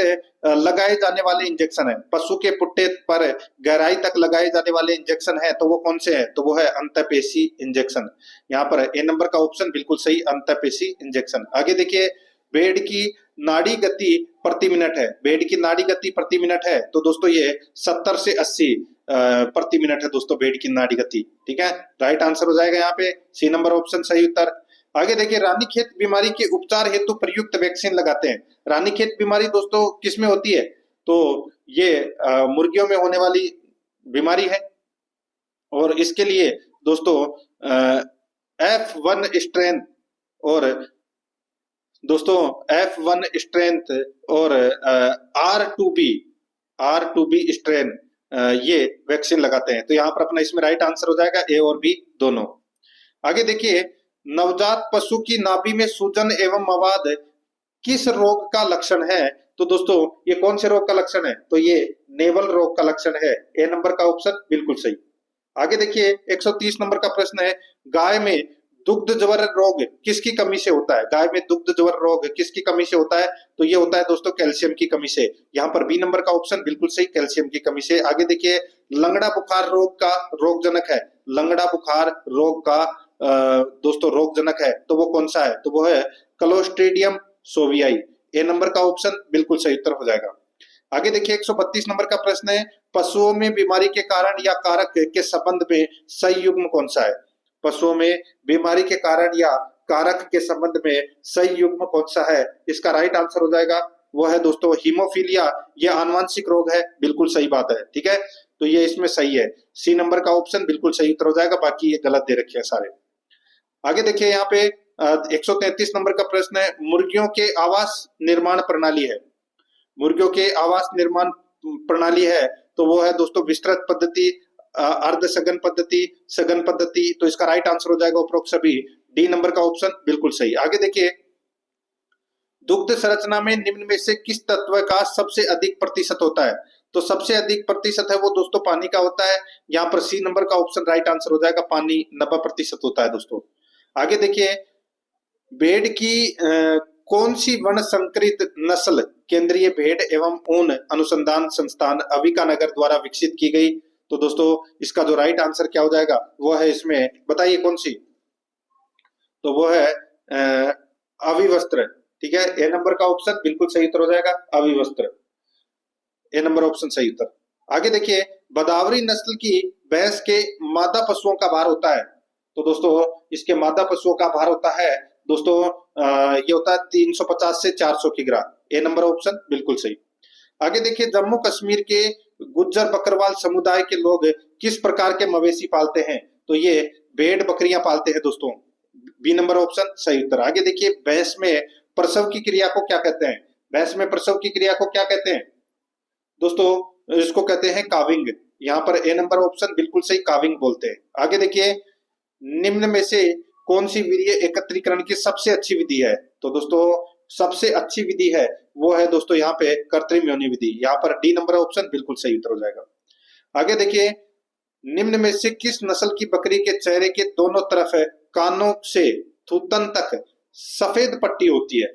लगाए जाने वाले इंजेक्शन है। पशु के पुट्टे पर गहराई तक लगाए जाने वाले इंजेक्शन है तो वो कौन से है? तो वो है अंतःपेशी इंजेक्शन। यहाँ पर ए नंबर का ऑप्शन बिल्कुल सही, अंतःपेशी इंजेक्शन। आगे देखिए, भेड़ की नाड़ी गति प्रति मिनट है। भेड़ की नाड़ी गति प्रति मिनट है तो दोस्तों ये 70 से 80 प्रति मिनट है दोस्तों भेड़ की नाड़ी गति। ठीक है, राइट आंसर हो जाएगा यहाँ पे सी नंबर ऑप्शन सही उत्तर। आगे देखिए, रानीखेत बीमारी के उपचार हेतु प्रयुक्त वैक्सीन लगाते हैं। रानीखेत बीमारी दोस्तों किसमें होती है? तो ये मुर्गियों में होने वाली बीमारी है और इसके लिए दोस्तों F1 स्ट्रेंथ और दोस्तों F1 स्ट्रेंथ और R2B स्ट्रेन ये वैक्सीन लगाते हैं। तो यहाँ पर अपना इसमें राइट आंसर हो जाएगा ए और बी दोनों। आगे देखिए, नवजात पशु की नाभि में सूजन एवं मवाद किस रोग का लक्षण है? तो दोस्तों ये कौन से रोग का लक्षण है? तो ये नेवल रोग का लक्षण है। ए नंबर का ऑप्शन बिल्कुल सही। आगे देखिए, 130 नंबर का प्रश्न है, गाय में दुग्ध ज्वर रोग किसकी कमी से होता है? गाय में दुग्ध ज्वर रोग किसकी कमी से होता है? तो ये होता है दोस्तों कैल्शियम की कमी से। यहाँ पर बी नंबर का ऑप्शन बिल्कुल सही, कैल्शियम की कमी से। आगे देखिए, लंगड़ा बुखार रोग का रोगजनक है। लंगड़ा बुखार रोग का दोस्तों रोगजनक है तो वो कौन सा है? तो वो है क्लोस्ट्रीडियम सोवियाई। ए नंबर का ऑप्शन बिल्कुल सही उत्तर हो जाएगा। आगे देखिए, 132 नंबर का प्रश्न है, पशुओं में बीमारी के कारण या कारक के संबंध में सही युग्म कौन सा है? पशुओं में बीमारी के कारण या कारक के संबंध में सही युग्म कौन सा है? इसका राइट आंसर हो जाएगा वो है दोस्तों हीमोफीलिया। यह आनुवंशिक रोग है, बिल्कुल सही बात है। ठीक है, तो ये इसमें सही है, सी नंबर का ऑप्शन बिल्कुल सही उत्तर हो जाएगा, बाकी ये गलत दे रखे हैं सारे। आगे देखिए, यहाँ पे 133 नंबर का प्रश्न है, मुर्गियों के आवास निर्माण प्रणाली है। मुर्गियों के आवास निर्माण प्रणाली है तो वो है दोस्तों विस्तृत पद्धति, अर्ध सघन पद्धति, सघन पद्धति। तो इसका राइट आंसर हो जाएगा उपरोक्त सभी, डी नंबर का ऑप्शन बिल्कुल सही। आगे देखिए, दुग्ध संरचना में निम्न में से किस तत्व का सबसे अधिक प्रतिशत होता है? तो सबसे अधिक प्रतिशत है वो दोस्तों पानी का होता है। यहाँ पर सी नंबर का ऑप्शन राइट आंसर हो जाएगा, पानी 90% होता है दोस्तों। आगे देखिए, भेड़ की कौन सी वन संकरित नस्ल केंद्रीय भेड़ एवं ऊन अनुसंधान संस्थान अविकानगर द्वारा विकसित की गई? तो दोस्तों इसका जो राइट आंसर क्या हो जाएगा वो है इसमें, बताइए कौन सी? तो वो है अविवस्त्र। ठीक है, ए नंबर का ऑप्शन बिल्कुल सही उत्तर हो जाएगा, अविवस्त्र। ए नंबर ऑप्शन सही उत्तर। आगे देखिए, बदावरी नस्ल की भैंस के मादा पशुओं का भार होता है। तो दोस्तों इसके मादा पशुओं का भार होता है दोस्तों ये होता है 350 से 400 किग्रा। ए नंबर ऑप्शन बिल्कुल सही। आगे देखिए, जम्मू कश्मीर के गुज्जर बकरवाल समुदाय के लोग किस प्रकार के मवेशी पालते हैं? तो ये भेड़ बकरियां पालते हैं दोस्तों, बी नंबर ऑप्शन सही उत्तर। आगे देखिए, भैंस में प्रसव की क्रिया को क्या कहते हैं? भैंस में प्रसव की क्रिया को क्या कहते हैं दोस्तों? इसको कहते हैं काविंग। यहाँ पर ए नंबर ऑप्शन बिल्कुल सही, काविंग बोलते हैं। आगे देखिए, निम्न में से कौन सी वीर्य एकत्रीकरण की सबसे अच्छी विधि है? तो दोस्तों सबसे अच्छी विधि है वो है दोस्तों यहाँ पे कृत्रिम योनि विधि। यहाँ पर डी नंबर ऑप्शन बिल्कुल सही उत्तर हो जाएगा। आगे देखिए, निम्न में से किस नस्ल की बकरी के चेहरे के दोनों तरफ कानों से थूथन तक सफेद पट्टी होती है?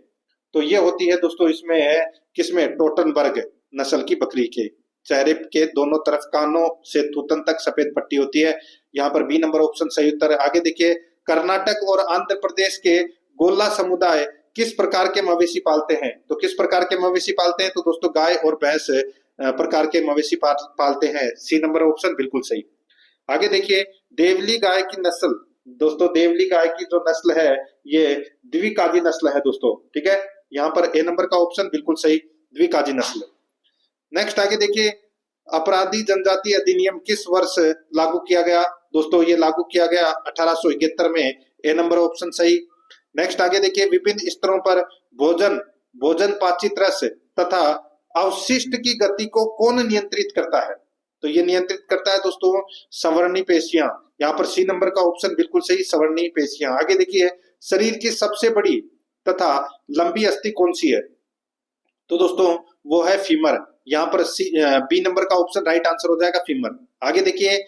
तो ये होती है दोस्तों इसमें है किसमें, टोटनबर्ग नस्ल की बकरी के चेहरे के दोनों तरफ कानों से थूथन तक सफेद पट्टी होती है। यहाँ पर बी नंबर ऑप्शन सही उत्तर है। आगे देखिए, कर्नाटक और आंध्र प्रदेश के गोला समुदाय किस प्रकार के मवेशी पालते हैं? तो किस प्रकार के मवेशी पालते हैं? तो दोस्तों गाय और भैंस प्रकार के मवेशी पालते हैं। सी नंबर ऑप्शन बिल्कुल सही। आगे देखिए, देवली गाय की नस्ल, दोस्तों देवली गाय की जो नस्ल है ये द्विकाजी नस्ल है दोस्तों, ठीक है। यहाँ पर ए नंबर का ऑप्शन बिल्कुल सही, द्विकाजी नस्ल। नेक्स्ट आगे देखिए, अपराधी जनजाति अधिनियम किस वर्ष लागू किया गया? दोस्तों ये लागू किया गया 1871 में, ए नंबर ऑप्शन सही। नेक्स्ट आगे देखिए, विभिन्न स्तरों पर भोजन पाचित रस तथा अवशिष्ट की गति को कौन नियंत्रित करता है? तो ये नियंत्रित करता है दोस्तों संवर्णी पेशियां। यहाँ पर सी नंबर का ऑप्शन बिल्कुल सही, संवर्णी पेशियां। आगे देखिए, शरीर की सबसे बड़ी तथा लंबी अस्थि कौन सी है? तो दोस्तों वो है फीमर। यहाँ पर बी नंबर का ऑप्शन राइट आंसर हो जाएगा, फीमर। आगे देखिए,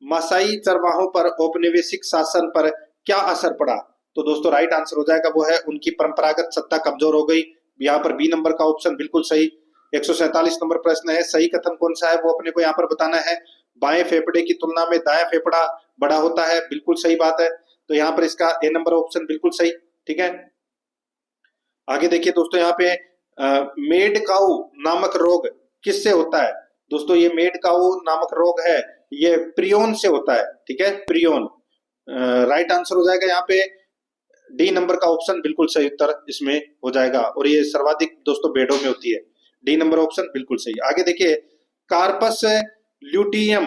मसाई चरवाहों पर औपनिवेशिक शासन पर क्या असर पड़ा? तो दोस्तों राइट आंसर हो जाएगा वो है उनकी परंपरागत सत्ता कमजोर हो गई। यहाँ पर बी नंबर का ऑप्शन बिल्कुल सही। 147 नंबर प्रश्न है, सही कथन कौन सा है वो अपने को यहाँ पर बताना है। बाएं फेफड़े की तुलना में दायां फेफड़ा बड़ा होता है, बिल्कुल सही बात है। तो यहाँ पर इसका ए नंबर ऑप्शन बिल्कुल सही, ठीक है। आगे देखिए दोस्तों, यहाँ पे मेड काऊ नामक रोग किससे होता है? दोस्तों ये मेड काऊ नामक रोग है ये प्रियोन से होता है, ठीक है, प्रियोन। राइट आंसर हो जाएगा यहाँ पे डी नंबर का ऑप्शन बिल्कुल सही उत्तर इसमें हो जाएगा, और ये सर्वाधिक दोस्तों भेड़ों में होती है। डी नंबर ऑप्शन बिल्कुल सही। आगे देखिए, कार्पस ल्यूटियम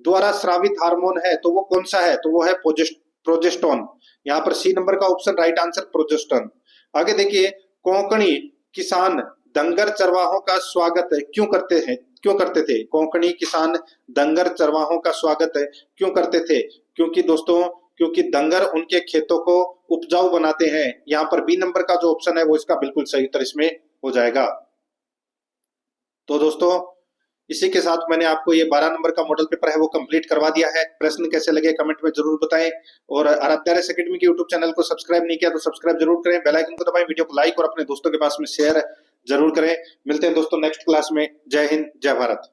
द्वारा स्रावित हार्मोन है तो वो कौन सा है? तो वो है प्रोजेस्टोन। यहाँ पर सी नंबर का ऑप्शन राइट आंसर, प्रोजेस्टोन। आगे देखिए, कोंकणी किसान दंगर चरवाहों का स्वागत क्यों करते थे? कोंकणी किसान दंगर चरवाहों का स्वागत क्यों करते थे? क्योंकि दंगर उनके खेतों को उपजाऊ बनाते हैं। यहाँ पर बी नंबर का जो ऑप्शन है वो इसका बिल्कुल सही उत्तर इसमें हो जाएगा। तो दोस्तों इसी के साथ मैंने आपको ये 12 नंबर का मॉडल पेपर है वो कंप्लीट करवा दिया है। प्रश्न कैसे लगे कमेंट में जरूर बताएं, और आराध्यालय एकेडमी के यूट्यूब चैनल को सब्सक्राइब नहीं किया तो सब्सक्राइब जरूर करें, बेल आइकन को दबाएं, वीडियो को लाइक और अपने दोस्तों के पास में शेयर जरूर करें। मिलते हैं दोस्तों नेक्स्ट क्लास में। जय हिंद, जय भारत।